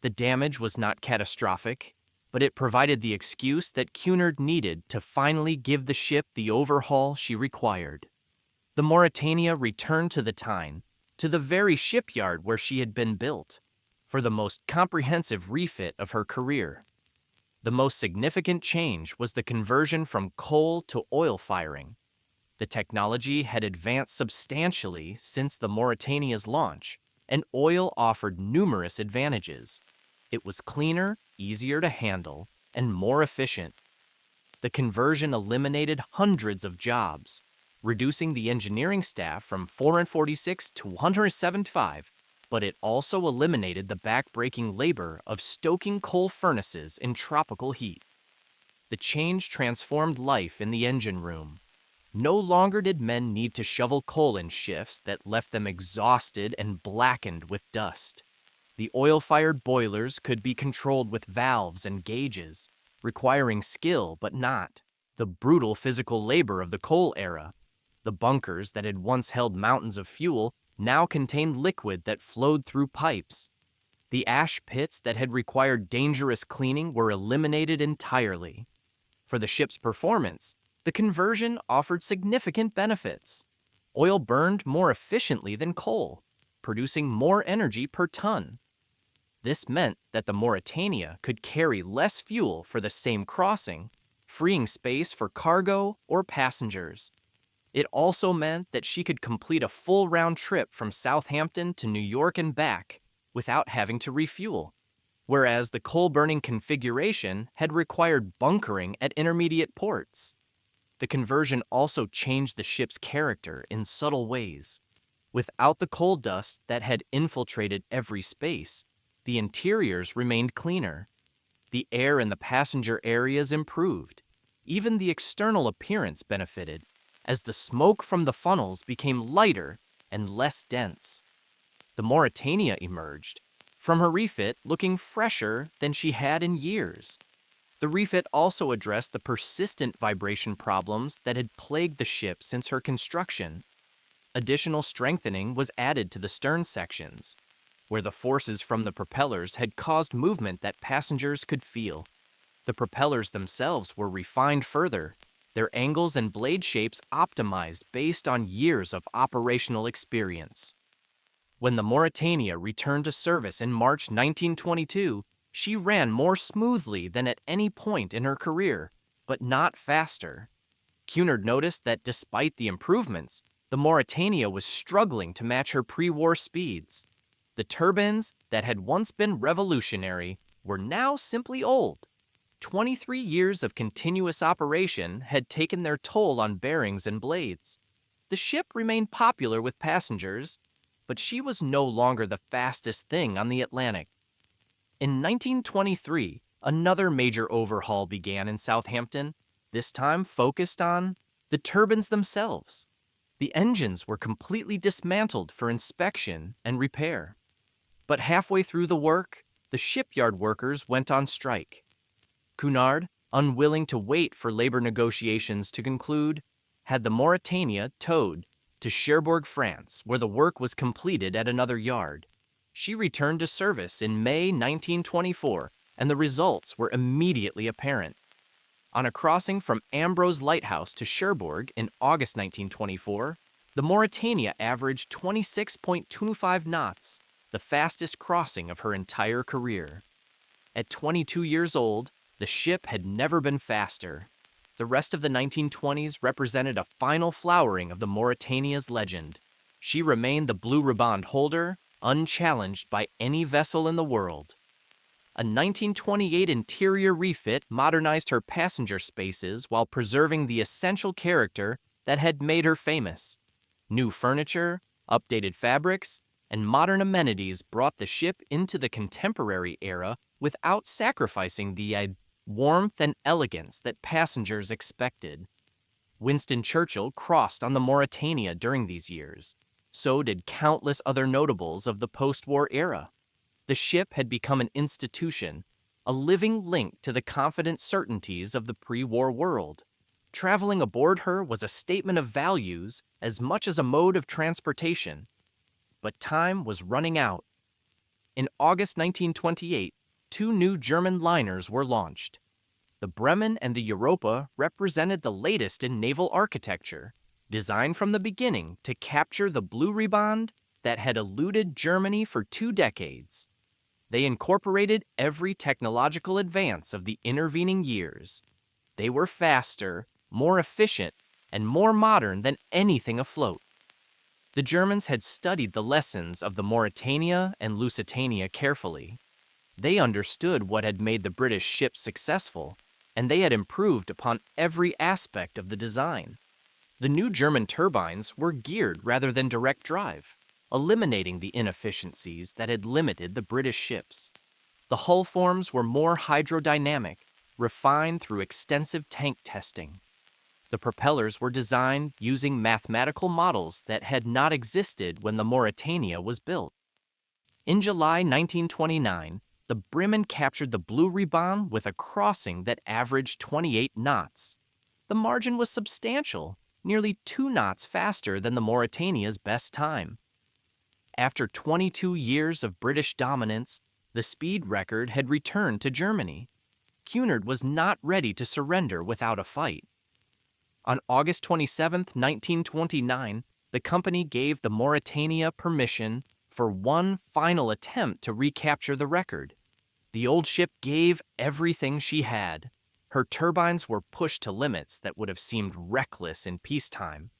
The damage was not catastrophic, but it provided the excuse that Cunard needed to finally give the ship the overhaul she required. The Mauretania returned to the Tyne, to the very shipyard where she had been built, for the most comprehensive refit of her career. The most significant change was the conversion from coal to oil firing. The technology had advanced substantially since the Mauretania's launch, and oil offered numerous advantages. It was cleaner, easier to handle, and more efficient. The conversion eliminated hundreds of jobs, reducing the engineering staff from 446 to 175, but it also eliminated the back-breaking labor of stoking coal furnaces in tropical heat. The change transformed life in the engine room. No longer did men need to shovel coal in shifts that left them exhausted and blackened with dust. The oil-fired boilers could be controlled with valves and gauges, requiring skill but not the brutal physical labor of the coal era. The bunkers that had once held mountains of fuel now contained liquid that flowed through pipes. The ash pits that had required dangerous cleaning were eliminated entirely. For the ship's performance, the conversion offered significant benefits. Oil burned more efficiently than coal, producing more energy per ton. This meant that the Mauretania could carry less fuel for the same crossing, freeing space for cargo or passengers. It also meant that she could complete a full round trip from Southampton to New York and back without having to refuel, whereas the coal-burning configuration had required bunkering at intermediate ports. The conversion also changed the ship's character in subtle ways. Without the coal dust that had infiltrated every space, the interiors remained cleaner. The air in the passenger areas improved. Even the external appearance benefited, as the smoke from the funnels became lighter and less dense. The Mauretania emerged, from her refit looking fresher than she had in years. The refit also addressed the persistent vibration problems that had plagued the ship since her construction. Additional strengthening was added to the stern sections, where the forces from the propellers had caused movement that passengers could feel. The propellers themselves were refined further, their angles and blade shapes optimized based on years of operational experience. When the Mauretania returned to service in March 1922, she ran more smoothly than at any point in her career, but not faster. Cunard noticed that despite the improvements, the Mauretania was struggling to match her pre-war speeds. The turbines that had once been revolutionary were now simply old. 23 years of continuous operation had taken their toll on bearings and blades. The ship remained popular with passengers, but she was no longer the fastest thing on the Atlantic. In 1923, another major overhaul began in Southampton, this time focused on the turbines themselves. The engines were completely dismantled for inspection and repair. But halfway through the work, the shipyard workers went on strike. Cunard, unwilling to wait for labor negotiations to conclude, had the Mauretania towed to Cherbourg, France, where the work was completed at another yard. She returned to service in May 1924, and the results were immediately apparent. On a crossing from Ambrose Lighthouse to Cherbourg in August 1924, the Mauretania averaged 26.25 knots, the fastest crossing of her entire career. At 22 years old, the ship had never been faster. The rest of the 1920s represented a final flowering of the Mauretania's legend. She remained the Blue Riband holder, unchallenged by any vessel in the world. A 1928 interior refit modernized her passenger spaces while preserving the essential character that had made her famous. New furniture, updated fabrics, and modern amenities brought the ship into the contemporary era without sacrificing the warmth and elegance that passengers expected. Winston Churchill crossed on the Mauretania during these years. So did countless other notables of the post-war era. The ship had become an institution, a living link to the confident certainties of the pre-war world. Traveling aboard her was a statement of values as much as a mode of transportation. But time was running out. In August 1928, two new German liners were launched. The Bremen and the Europa represented the latest in naval architecture, designed from the beginning to capture the Blue Riband that had eluded Germany for 2 decades. They incorporated every technological advance of the intervening years. They were faster, more efficient, and more modern than anything afloat. The Germans had studied the lessons of the Mauretania and Lusitania carefully. They understood what had made the British ships successful, and they had improved upon every aspect of the design. The new German turbines were geared rather than direct drive, eliminating the inefficiencies that had limited the British ships. The hull forms were more hydrodynamic, refined through extensive tank testing. The propellers were designed using mathematical models that had not existed when the Mauretania was built. In July 1929, the Bremen captured the Blue Riband with a crossing that averaged 28 knots. The margin was substantial, nearly 2 knots faster than the Mauretania's best time. After 22 years of British dominance, the speed record had returned to Germany. Cunard was not ready to surrender without a fight. On August 27, 1929, the company gave the Mauretania permission for one final attempt to recapture the record. The old ship gave everything she had. Her turbines were pushed to limits that would have seemed reckless in peacetime.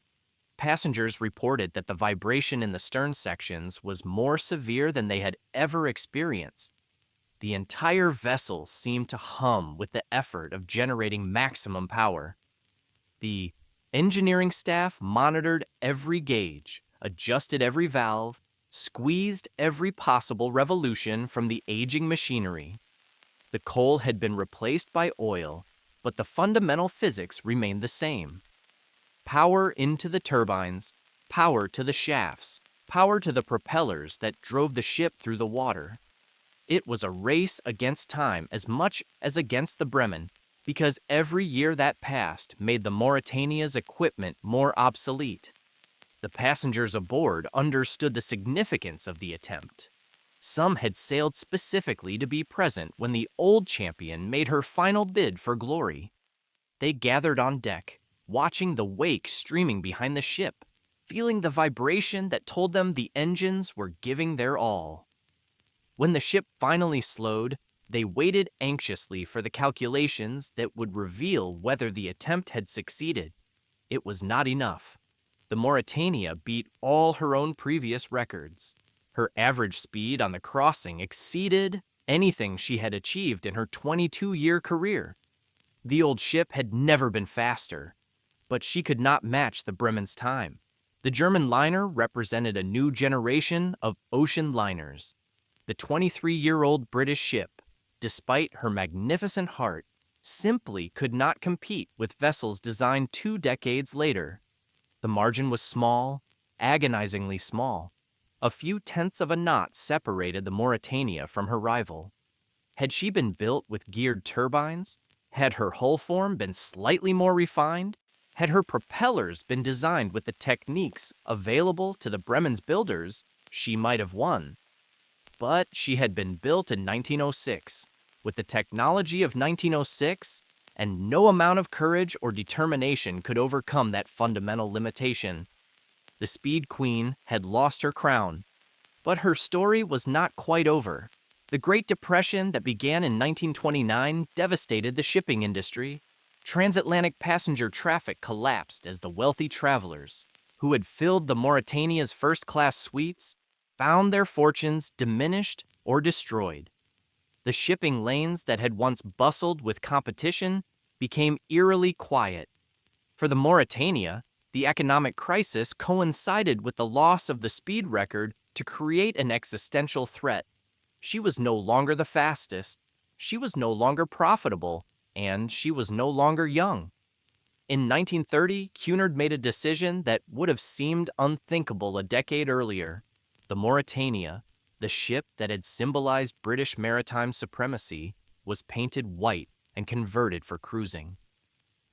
Passengers reported that the vibration in the stern sections was more severe than they had ever experienced. The entire vessel seemed to hum with the effort of generating maximum power. The engineering staff monitored every gauge, adjusted every valve, squeezed every possible revolution from the aging machinery. The coal had been replaced by oil, but the fundamental physics remained the same. Power into the turbines, power to the shafts, power to the propellers that drove the ship through the water. It was a race against time as much as against the Bremen, because every year that passed made the Mauretania's equipment more obsolete. The passengers aboard understood the significance of the attempt. Some had sailed specifically to be present when the old champion made her final bid for glory. They gathered on deck, watching the wake streaming behind the ship, feeling the vibration that told them the engines were giving their all. When the ship finally slowed, they waited anxiously for the calculations that would reveal whether the attempt had succeeded. It was not enough. The Mauretania beat all her own previous records. Her average speed on the crossing exceeded anything she had achieved in her 22-year career. The old ship had never been faster, but she could not match the Bremen's time. The German liner represented a new generation of ocean liners. The 23-year-old British ship, despite her magnificent heart, simply could not compete with vessels designed 2 decades later. The margin was small, agonizingly small. A few tenths of a knot separated the Mauretania from her rival. Had she been built with geared turbines? Had her hull form been slightly more refined? Had her propellers been designed with the techniques available to the Bremen's builders, she might have won. But she had been built in 1906, with the technology of 1906, and no amount of courage or determination could overcome that fundamental limitation. The Speed Queen had lost her crown, but her story was not quite over. The Great Depression that began in 1929 devastated the shipping industry. Transatlantic passenger traffic collapsed as the wealthy travelers, who had filled the Mauretania's first-class suites, found their fortunes diminished or destroyed. The shipping lanes that had once bustled with competition became eerily quiet. For the Mauretania, the economic crisis coincided with the loss of the speed record to create an existential threat. She was no longer the fastest, she was no longer profitable, and she was no longer young. In 1930, Cunard made a decision that would have seemed unthinkable a decade earlier. The Mauretania, the ship that had symbolized British maritime supremacy, was painted white and converted for cruising.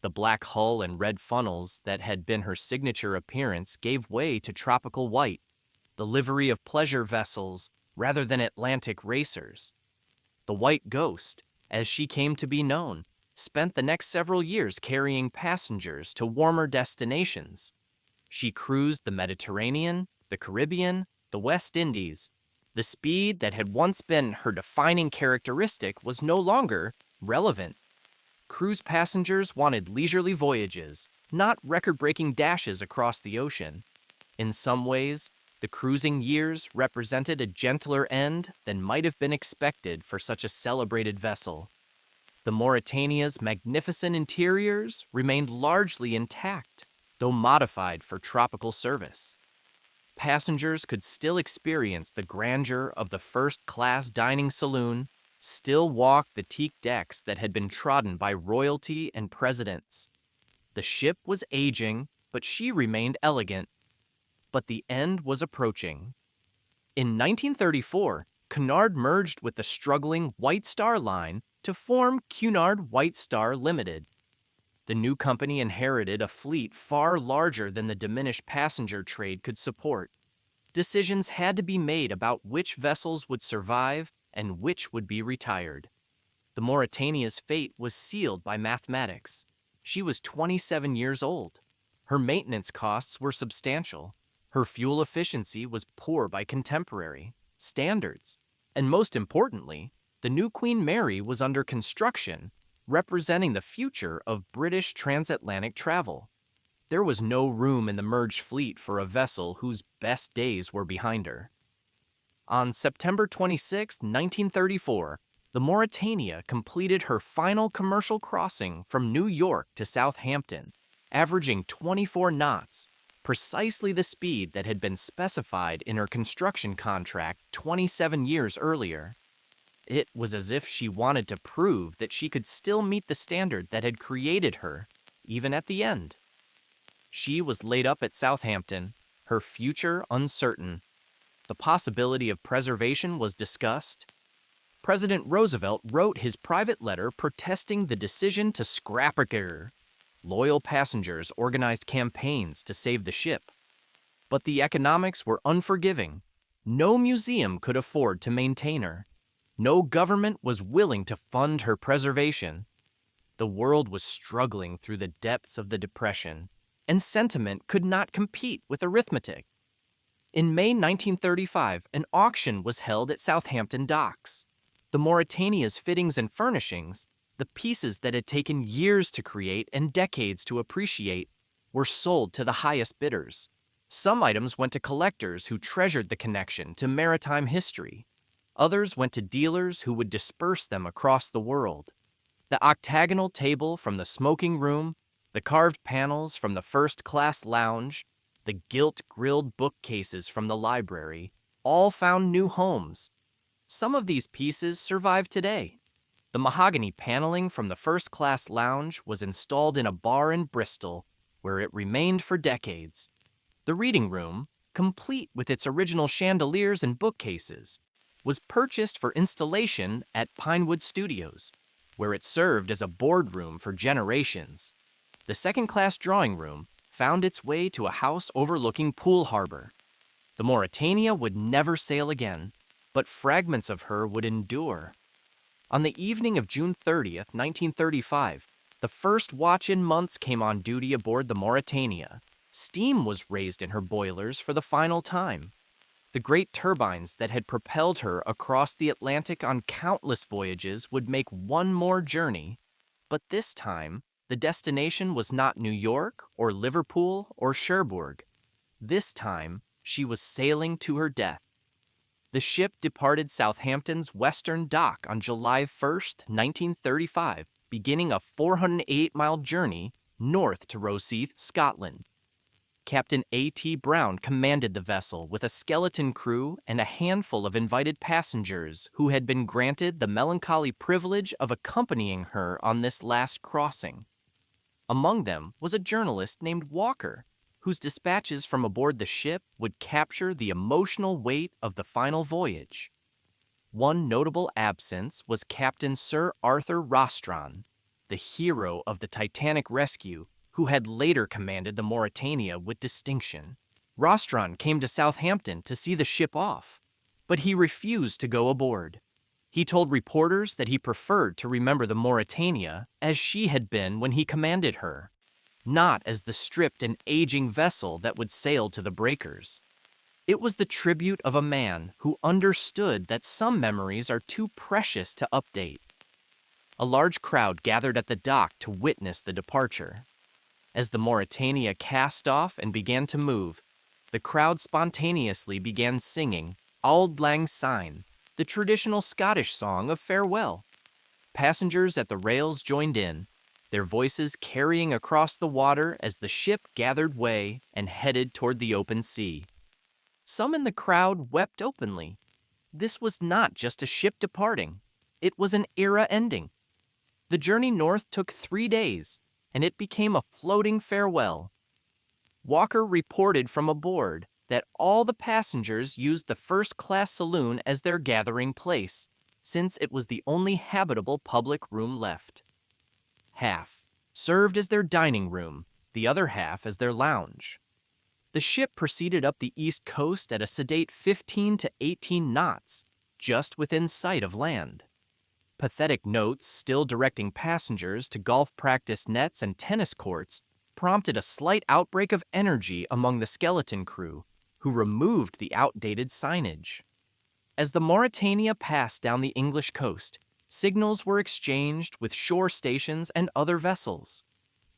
The black hull and red funnels that had been her signature appearance gave way to tropical white, the livery of pleasure vessels rather than Atlantic racers. The White Ghost, as she came to be known, spent the next several years carrying passengers to warmer destinations. She cruised the Mediterranean, the Caribbean, the West Indies. The speed that had once been her defining characteristic was no longer relevant. Cruise passengers wanted leisurely voyages, not record-breaking dashes across the ocean. In some ways, the cruising years represented a gentler end than might have been expected for such a celebrated vessel. The Mauretania's magnificent interiors remained largely intact, though modified for tropical service. Passengers could still experience the grandeur of the first-class dining saloon, still walk the teak decks that had been trodden by royalty and presidents. The ship was aging, but she remained elegant. But the end was approaching. In 1934, Cunard merged with the struggling White Star Line to form Cunard White Star Limited. The new company inherited a fleet far larger than the diminished passenger trade could support. Decisions had to be made about which vessels would survive and which would be retired. The Mauretania's fate was sealed by mathematics. She was 27 years old. Her maintenance costs were substantial. Her fuel efficiency was poor by contemporary standards. And most importantly, the new Queen Mary was under construction, representing the future of British transatlantic travel. There was no room in the merged fleet for a vessel whose best days were behind her. On September 26, 1934, the Mauretania completed her final commercial crossing from New York to Southampton, averaging 24 knots, precisely the speed that had been specified in her construction contract 27 years earlier. It was as if she wanted to prove that she could still meet the standard that had created her, even at the end. She was laid up at Southampton, her future uncertain. The possibility of preservation was discussed. President Roosevelt wrote his private letter protesting the decision to scrap her. Loyal passengers organized campaigns to save the ship. But the economics were unforgiving. No museum could afford to maintain her. No government was willing to fund her preservation. The world was struggling through the depths of the Depression, and sentiment could not compete with arithmetic. In May 1935, an auction was held at Southampton docks. The Mauretania's fittings and furnishings, the pieces that had taken years to create and decades to appreciate, were sold to the highest bidders. Some items went to collectors who treasured the connection to maritime history. Others went to dealers who would disperse them across the world. The octagonal table from the smoking room, the carved panels from the first-class lounge, the gilt-grilled bookcases from the library, all found new homes. Some of these pieces survive today. The mahogany paneling from the first-class lounge was installed in a bar in Bristol, where it remained for decades. The reading room, complete with its original chandeliers and bookcases, was purchased for installation at Pinewood Studios, where it served as a boardroom for generations. The second-class drawing room found its way to a house overlooking Poole Harbor. The Mauretania would never sail again, but fragments of her would endure. On the evening of June 30th, 1935, the first watch in months came on duty aboard the Mauretania. Steam was raised in her boilers for the final time. The great turbines that had propelled her across the Atlantic on countless voyages would make one more journey, but this time, the destination was not New York or Liverpool or Cherbourg. This time, she was sailing to her death. The ship departed Southampton's western dock on July 1st, 1935, beginning a 408-mile journey north to Rosyth, Scotland. Captain A.T. Brown commanded the vessel with a skeleton crew and a handful of invited passengers who had been granted the melancholy privilege of accompanying her on this last crossing. Among them was a journalist named Walker, whose dispatches from aboard the ship would capture the emotional weight of the final voyage. One notable absence was Captain Sir Arthur Rostron, the hero of the Titanic rescue, who had later commanded the Mauretania with distinction. Rostron came to Southampton to see the ship off, but he refused to go aboard. He told reporters that he preferred to remember the Mauretania as she had been when he commanded her, not as the stripped and aging vessel that would sail to the breakers. It was the tribute of a man who understood that some memories are too precious to update. A large crowd gathered at the dock to witness the departure. As the Mauretania cast off and began to move, the crowd spontaneously began singing Auld Lang Syne, the traditional Scottish song of farewell. Passengers at the rails joined in, their voices carrying across the water as the ship gathered way and headed toward the open sea. Some in the crowd wept openly. This was not just a ship departing. It was an era ending. The journey north took 3 days, and it became a floating farewell. Walker reported from aboard that all the passengers used the first-class saloon as their gathering place, since it was the only habitable public room left. Half served as their dining room, the other half as their lounge. The ship proceeded up the east coast at a sedate 15 to 18 knots, just within sight of land. Pathetic notes still directing passengers to golf practice nets and tennis courts prompted a slight outbreak of energy among the skeleton crew, who removed the outdated signage. As the Mauretania passed down the English coast, signals were exchanged with shore stations and other vessels.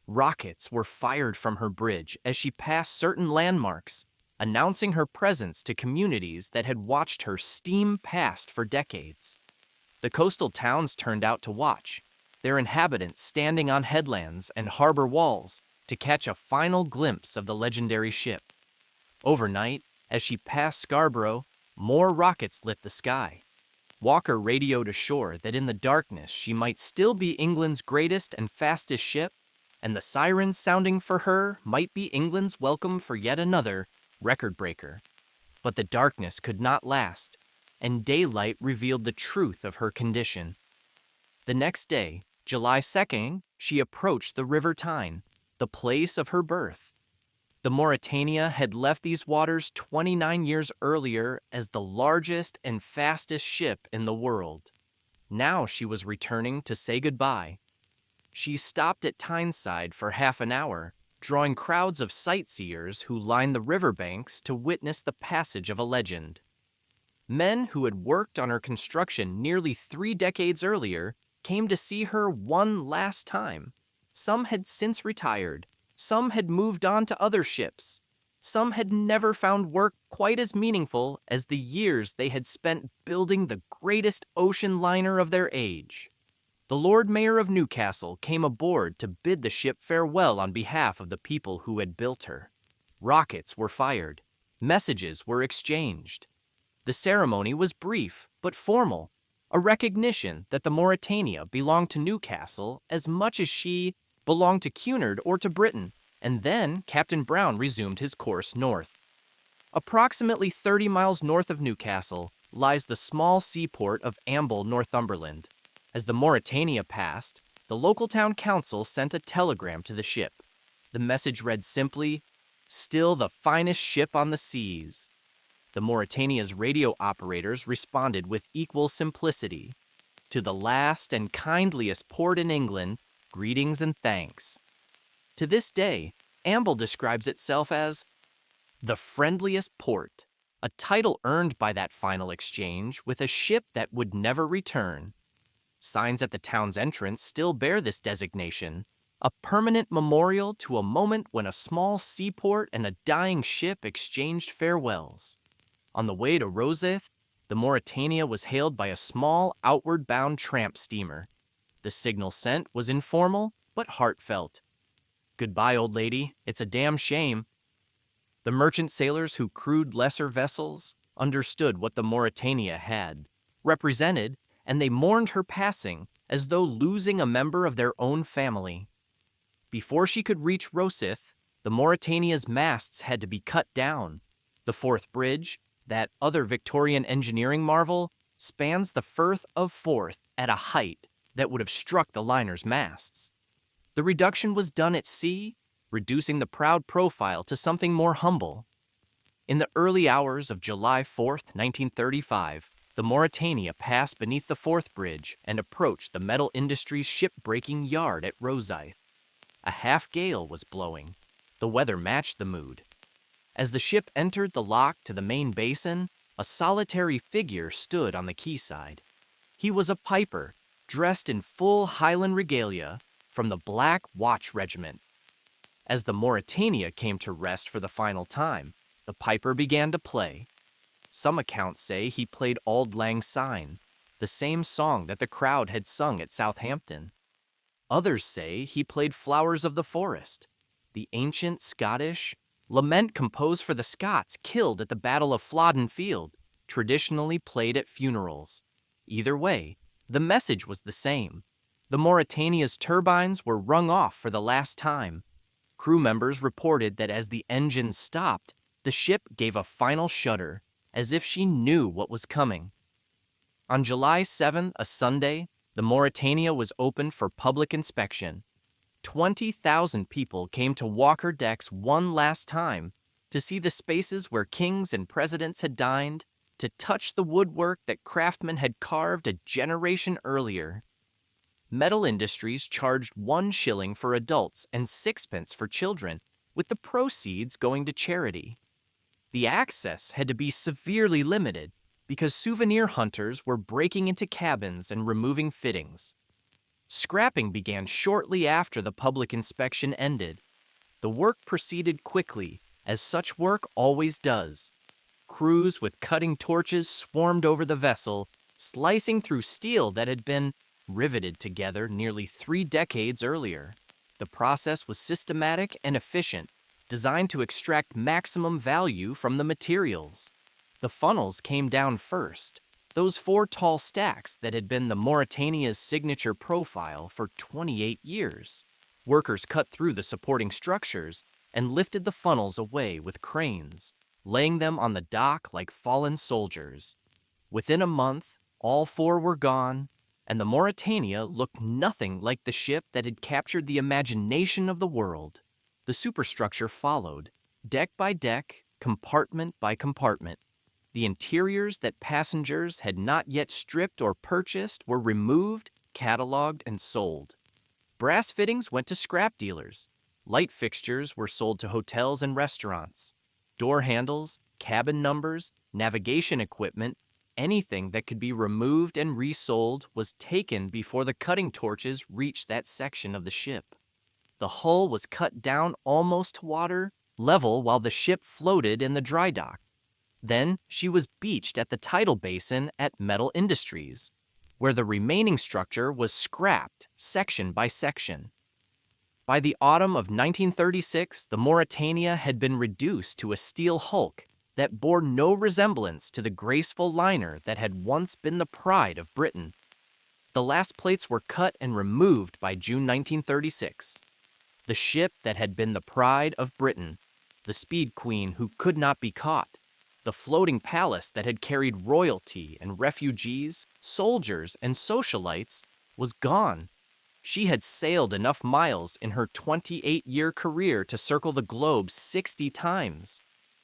Rockets were fired from her bridge as she passed certain landmarks, announcing her presence to communities that had watched her steam past for decades. The coastal towns turned out to watch, their inhabitants standing on headlands and harbor walls to catch a final glimpse of the legendary ship. Overnight, as she passed Scarborough, more rockets lit the sky. Walker radioed ashore that in the darkness she might still be England's greatest and fastest ship, and the sirens sounding for her might be England's welcome for yet another record breaker. But the darkness could not last, and daylight revealed the truth of her condition. The next day, July 2nd, she approached the River Tyne, the place of her birth. The Mauretania had left these waters 29 years earlier as the largest and fastest ship in the world. Now she was returning to say goodbye. She stopped at Tyneside for half an hour, drawing crowds of sightseers who lined the riverbanks to witness the passage of a legend. Men who had worked on her construction nearly 3 decades earlier came to see her one last time. Some had since retired. Some had moved on to other ships. Some had never found work quite as meaningful as the years they had spent building the greatest ocean liner of their age. The Lord Mayor of Newcastle came aboard to bid the ship farewell on behalf of the people who had built her. Rockets were fired. Messages were exchanged. The ceremony was brief but formal, a recognition that the Mauretania belonged to Newcastle as much as she belonged to Cunard or to Britain. and then Captain Brown resumed his course north. Approximately 30 miles north of Newcastle lies the small seaport of Amble, Northumberland. As the Mauretania passed, the local town council sent a telegram to the ship. The message read simply, "Still the finest ship on the seas." The Mauretania's radio operators responded with equal simplicity. "To the last and kindliest port in England, greetings and thanks." To this day, Amble describes itself as the friendliest port, a title earned by that final exchange with a ship that would never return. Signs at the town's entrance still bear this designation, a permanent memorial to a moment when a small seaport and a dying ship exchanged farewells. On the way to Rosyth, the Mauretania was hailed by a small, outward-bound tramp steamer. The signal sent was informal, but heartfelt. "Goodbye, old lady. It's a damn shame." The merchant sailors who crewed lesser vessels understood what the Mauretania had, represented, and they mourned her passing as though losing a member of their own family. Before she could reach Rosyth, the Mauretania's masts had to be cut down. The Forth Bridge, that other Victorian engineering marvel, spans the Firth of Forth at a height that would have struck the liner's masts. The reduction was done at sea, reducing the proud profile to something more humble. In the early hours of July 4th, 1935, the Mauretania passed beneath the Forth Bridge and approached the metal industries ship-breaking yard at Rosyth. A half gale was blowing. The weather matched the mood. As the ship entered the lock to the main basin, a solitary figure stood on the quayside. He was a piper, dressed in full Highland regalia from the Black Watch Regiment. As the Mauretania came to rest for the final time, the piper began to play. Some accounts say he played Auld Lang Syne, the same song that the crowd had sung at Southampton. Others say he played Flowers of the Forest, the ancient Scottish lament composed for the Scots killed at the Battle of Flodden Field, traditionally played at funerals. Either way, the message was the same. The Mauretania's turbines were rung off for the last time. Crew members reported that as the engines stopped, the ship gave a final shudder, as if she knew what was coming. On July 7, a Sunday, the Mauretania was opened for public inspection. 20,000 people came to walk her decks one last time, to see the spaces where kings and presidents had dined, to touch the woodwork that craftsmen had carved a generation earlier. Metal Industries charged 1 shilling for adults and 6 pence for children, with the proceeds going to charity. The access had to be severely limited because souvenir hunters were breaking into cabins and removing fittings. Scrapping began shortly after the public inspection ended. The work proceeded quickly, as such work always does. Crews with cutting torches swarmed over the vessel, slicing through steel that had been riveted together nearly 3 decades earlier. The process was systematic and efficient, designed to extract maximum value from the materials. The funnels came down first, those 4 tall stacks that had been the Mauretania's signature profile for 28 years. Workers cut through the supporting structures and lifted the funnels away with cranes, laying them on the dock like fallen soldiers. Within a month, all 4 were gone, and the Mauretania looked nothing like the ship that had captured the imagination of the world. The superstructure followed, deck by deck, compartment by compartment. The interiors that passengers had not yet stripped or purchased were removed, cataloged, and sold. Brass fittings went to scrap dealers. Light fixtures were sold to hotels and restaurants. Door handles, cabin numbers, navigation equipment, anything that could be removed and resold was taken before the cutting torches reached that section of the ship. The hull was cut down almost to water level while the ship floated in the dry dock. Then she was beached at the tidal basin at Metal Industries, where the remaining structure was scrapped section by section. By the autumn of 1936, the Mauretania had been reduced to a steel hulk that bore no resemblance to the graceful liner that had once been the pride of Britain. The last plates were cut and removed by June 1936. The ship that had been the pride of Britain, the speed queen who could not be caught, the floating palace that had carried royalty and refugees, soldiers and socialites, was gone. She had sailed enough miles in her 28-year career to circle the globe 60 times.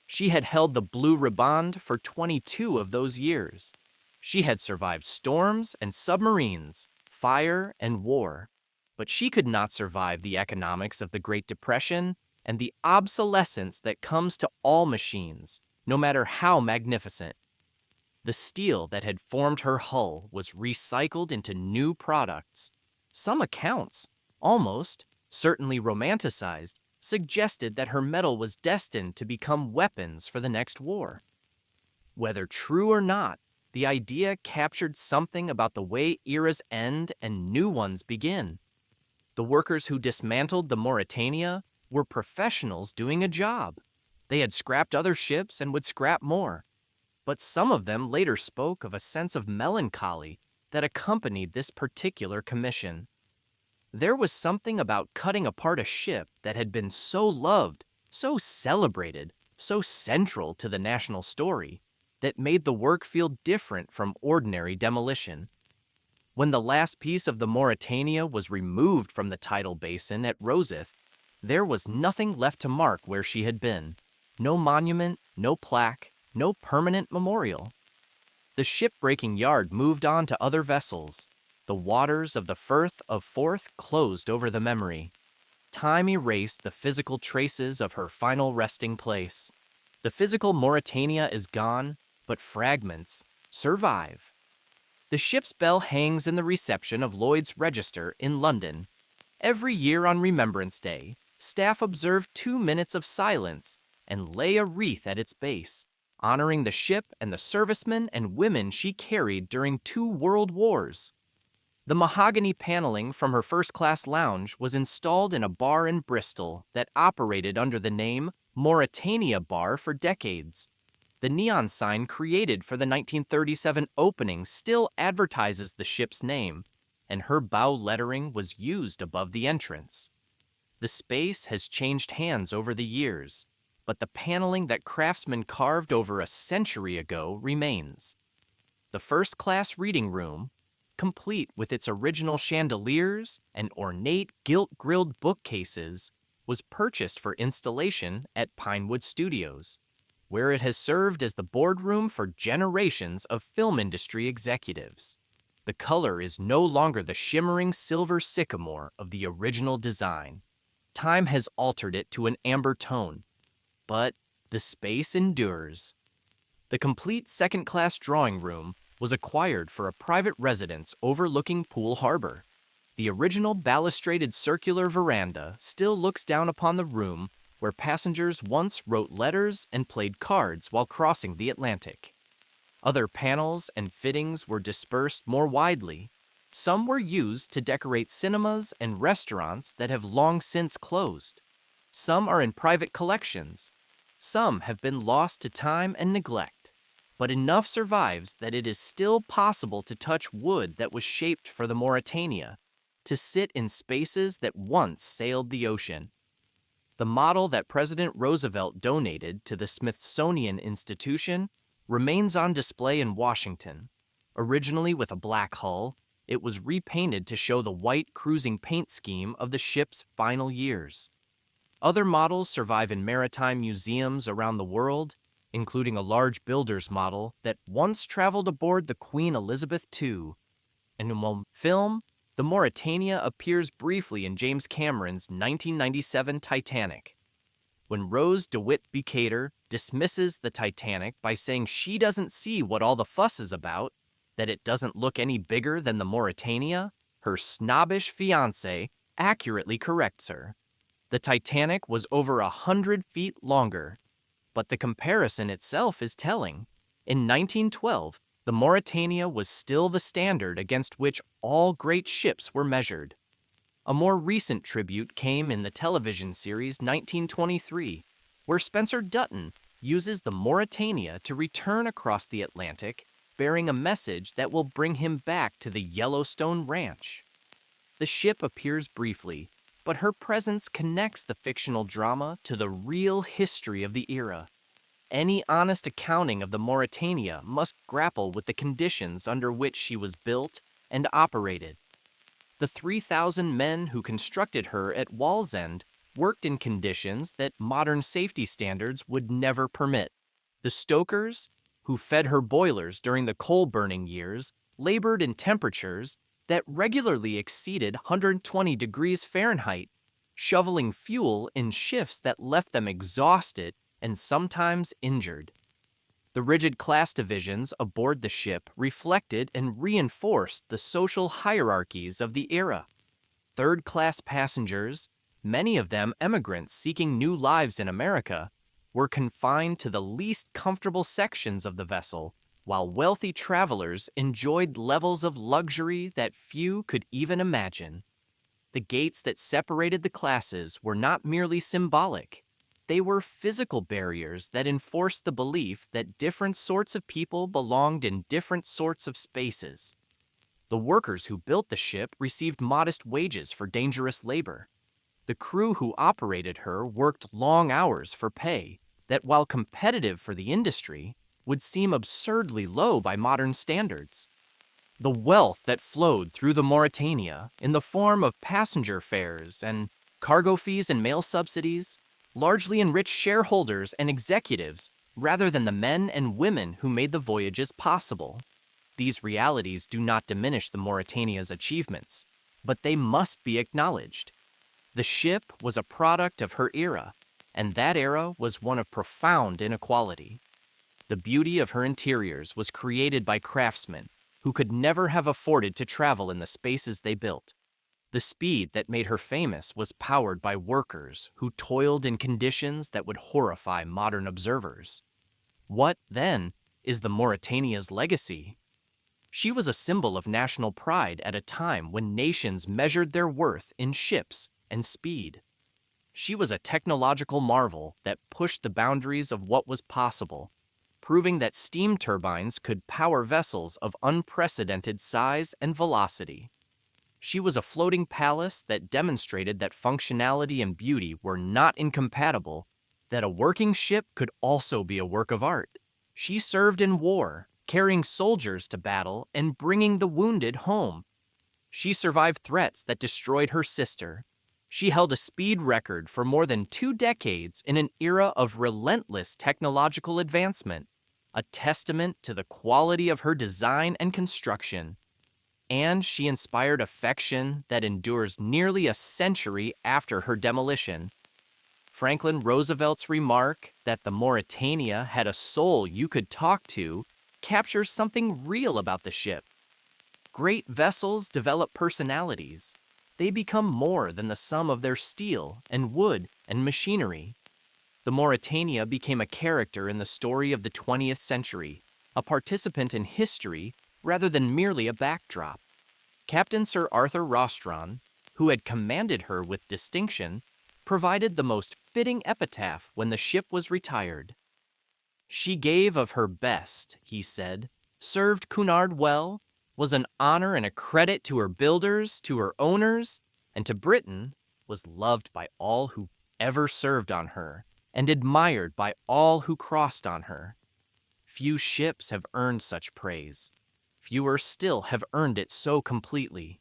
She had held the Blue Riband for 22 of those years. She had survived storms and submarines, fire and war. But she could not survive the economics of the Great Depression and the obsolescence that comes to all machines, no matter how magnificent. The steel that had formed her hull was recycled into new products. Some accounts, almost, certainly romanticized, suggested that her metal was destined to become weapons for the next war. Whether true or not, the idea captured something about the way eras end and new ones begin. The workers who dismantled the Mauretania were professionals doing a job. They had scrapped other ships and would scrap more. But some of them later spoke of a sense of melancholy that accompanied this particular commission. There was something about cutting apart a ship that had been so loved, so celebrated, so central to the national story, that made the work feel different from ordinary demolition. When the last piece of the Mauretania was removed from the tidal basin at Rosyth, there was nothing left to mark where she had been. No monument, no plaque, no permanent memorial. The shipbreaking yard moved on to other vessels. The waters of the Firth of Forth closed over the memory. Time erased the physical traces of her final resting place. The physical Mauretania is gone, but fragments survive. The ship's bell hangs in the reception of Lloyd's Register in London. Every year on Remembrance Day, staff observe 2 minutes of silence and lay a wreath at its base, honoring the ship and the servicemen and women she carried during 2 world wars. The mahogany paneling from her first-class lounge was installed in a bar in Bristol that operated under the name Mauretania Bar for decades. The neon sign created for the 1937 opening still advertises the ship's name, and her bow lettering was used above the entrance. The space has changed hands over the years, but the paneling that craftsmen carved over a century ago remains. The first-class reading room, complete with its original chandeliers and ornate gilt-grilled bookcases, was purchased for installation at Pinewood Studios, where it has served as the boardroom for generations of film industry executives. The color is no longer the shimmering silver sycamore of the original design. Time has altered it to an amber tone, but the space endures. The complete second-class drawing room was acquired for a private residence overlooking Poole Harbor. The original balustraded circular veranda still looks down upon the room where passengers once wrote letters and played cards while crossing the Atlantic. Other panels and fittings were dispersed more widely. Some were used to decorate cinemas and restaurants that have long since closed. Some are in private collections. Some have been lost to time and neglect. But enough survives that it is still possible to touch wood that was shaped for the Mauretania, to sit in spaces that once sailed the ocean. The model that President Roosevelt donated to the Smithsonian Institution remains on display in Washington. Originally with a black hull, it was repainted to show the white cruising paint scheme of the ship's final years. Other models survive in maritime museums around the world, including a large builder's model that once traveled aboard the Queen Elizabeth II. In a film, the Mauretania appears briefly in James Cameron's 1997 Titanic. When Rose DeWitt Bukater dismisses the Titanic by saying she doesn't see what all the fuss is about, that it doesn't look any bigger than the Mauretania, her snobbish fiancé accurately corrects her. The Titanic was over 100 feet longer, but the comparison itself is telling. In 1912, the Mauretania was still the standard against which all great ships were measured. A more recent tribute came in the television series 1923, where Spencer Dutton uses the Mauretania to return across the Atlantic, bearing a message that will bring him back to the Yellowstone Ranch. The ship appears briefly, but her presence connects the fictional drama to the real history of the era. Any honest accounting of the Mauretania must grapple with the conditions under which she was built and operated. The 3,000 men who constructed her at Wallsend worked in conditions that modern safety standards would never permit. The stokers, who fed her boilers during the coal-burning years, labored in temperatures that regularly exceeded 120 degrees Fahrenheit, shoveling fuel in shifts that left them exhausted and sometimes injured. The rigid class divisions aboard the ship reflected and reinforced the social hierarchies of the era. Third-class passengers, many of them emigrants seeking new lives in America, were confined to the least comfortable sections of the vessel, while wealthy travelers enjoyed levels of luxury that few could even imagine. The gates that separated the classes were not merely symbolic. They were physical barriers that enforced the belief that different sorts of people belonged in different sorts of spaces. The workers who built the ship received modest wages for dangerous labor. The crew who operated her worked long hours for pay that, while competitive for the industry, would seem absurdly low by modern standards. The wealth that flowed through the Mauretania in the form of passenger fares and cargo fees and mail subsidies largely enriched shareholders and executives rather than the men and women who made the voyages possible. These realities do not diminish the Mauretania's achievements, but they must be acknowledged. The ship was a product of her era, and that era was one of profound inequality. The beauty of her interiors was created by craftsmen who could never have afforded to travel in the spaces they built. The speed that made her famous was powered by workers who toiled in conditions that would horrify modern observers. What, then, is the Mauretania's legacy? She was a symbol of national pride at a time when nations measured their worth in ships and speed. She was a technological marvel that pushed the boundaries of what was possible, proving that steam turbines could power vessels of unprecedented size and velocity. She was a floating palace that demonstrated that functionality and beauty were not incompatible, that a working ship could also be a work of art. She served in war, carrying soldiers to battle and bringing the wounded home. She survived threats that destroyed her sister. She held a speed record for more than 2 decades in an era of relentless technological advancement, a testament to the quality of her design and construction. And she inspired affection that endures nearly a century after her demolition. Franklin Roosevelt's remark that the Mauretania had a soul you could talk to captures something real about the ship. Great vessels develop personalities. They become more than the sum of their steel and wood and machinery. The Mauretania became a character in the story of the 20th century, a participant in history rather than merely a backdrop. Captain Sir Arthur Rostron, who had commanded her with distinction, provided the most fitting epitaph when the ship was retired. "She gave of her best," he said, "served Cunard well, was an honor and a credit to her builders, to her owners, and to Britain, was loved by all who ever served on her, and admired by all who crossed on her. Few ships have earned such praise. Fewer still have earned it so completely."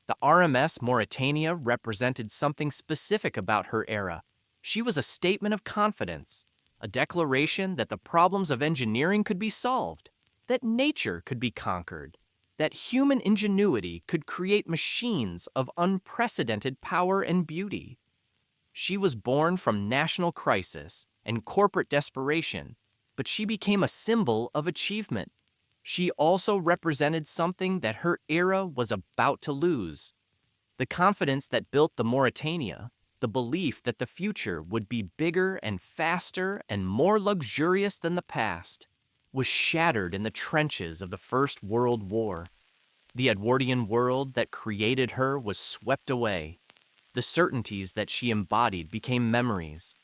The RMS Mauretania represented something specific about her era. She was a statement of confidence, a declaration that the problems of engineering could be solved, that nature could be conquered, that human ingenuity could create machines of unprecedented power and beauty. She was born from national crisis and corporate desperation, but she became a symbol of achievement. She also represented something that her era was about to lose. The confidence that built the Mauretania, the belief that the future would be bigger and faster and more luxurious than the past, was shattered in the trenches of the First World War. The Edwardian world that created her was swept away. The certainties that she embodied became memories.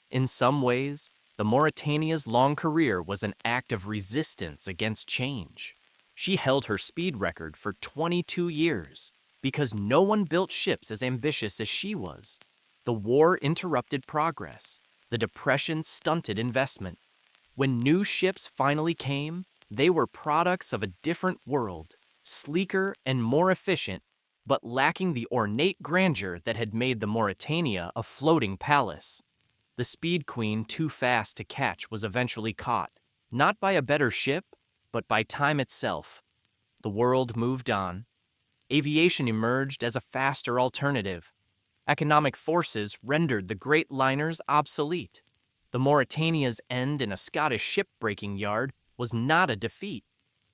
In some ways, the Mauretania's long career was an act of resistance against change. She held her speed record for 22 years. because no one built ships as ambitious as she was. The war interrupted progress. The Depression stunted investment. When new ships finally came, they were products of a different world, sleeker and more efficient, but lacking the ornate grandeur that had made the Mauretania a floating palace. The Speed Queen, too fast to catch, was eventually caught, not by a better ship, but by time itself. The world moved on. Aviation emerged as a faster alternative. Economic forces rendered the great liners obsolete. The Mauretania's end in a Scottish shipbreaking yard was not a defeat.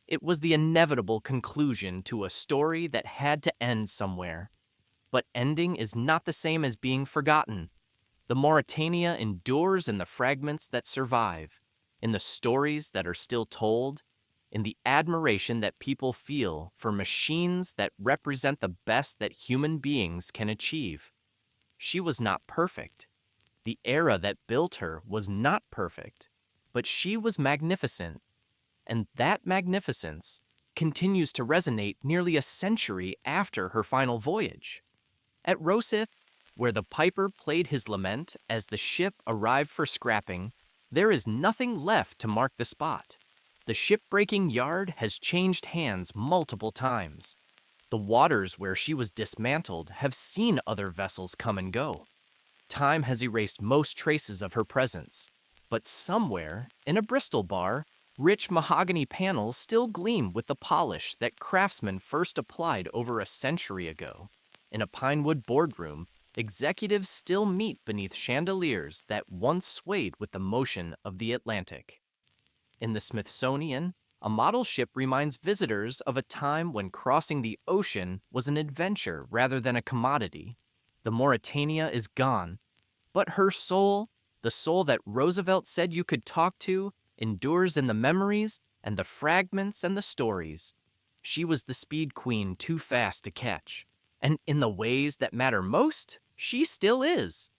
It was the inevitable conclusion to a story that had to end somewhere. But ending is not the same as being forgotten. The Mauretania endures in the fragments that survive, in the stories that are still told, in the admiration that people feel for machines that represent the best that human beings can achieve. She was not perfect. The era that built her was not perfect, but she was magnificent, and that magnificence continues to resonate nearly a century after her final voyage. At Rosyth, where the piper played his lament as the ship arrived for scrapping, there is nothing left to mark the spot. The shipbreaking yard has changed hands multiple times. The waters where she was dismantled have seen other vessels come and go. Time has erased most traces of her presence, but somewhere, in a Bristol bar, rich mahogany panels still gleam with the polish that craftsmen first applied over a century ago. In a pinewood boardroom, executives still meet beneath chandeliers that once swayed with the motion of the Atlantic. In the Smithsonian, a model ship reminds visitors of a time when crossing the ocean was an adventure rather than a commodity. The Mauretania is gone, but her soul, the soul that Roosevelt said you could talk to, endures in the memories and the fragments and the stories. She was the Speed Queen too fast to catch. And in the ways that matter most, she still is.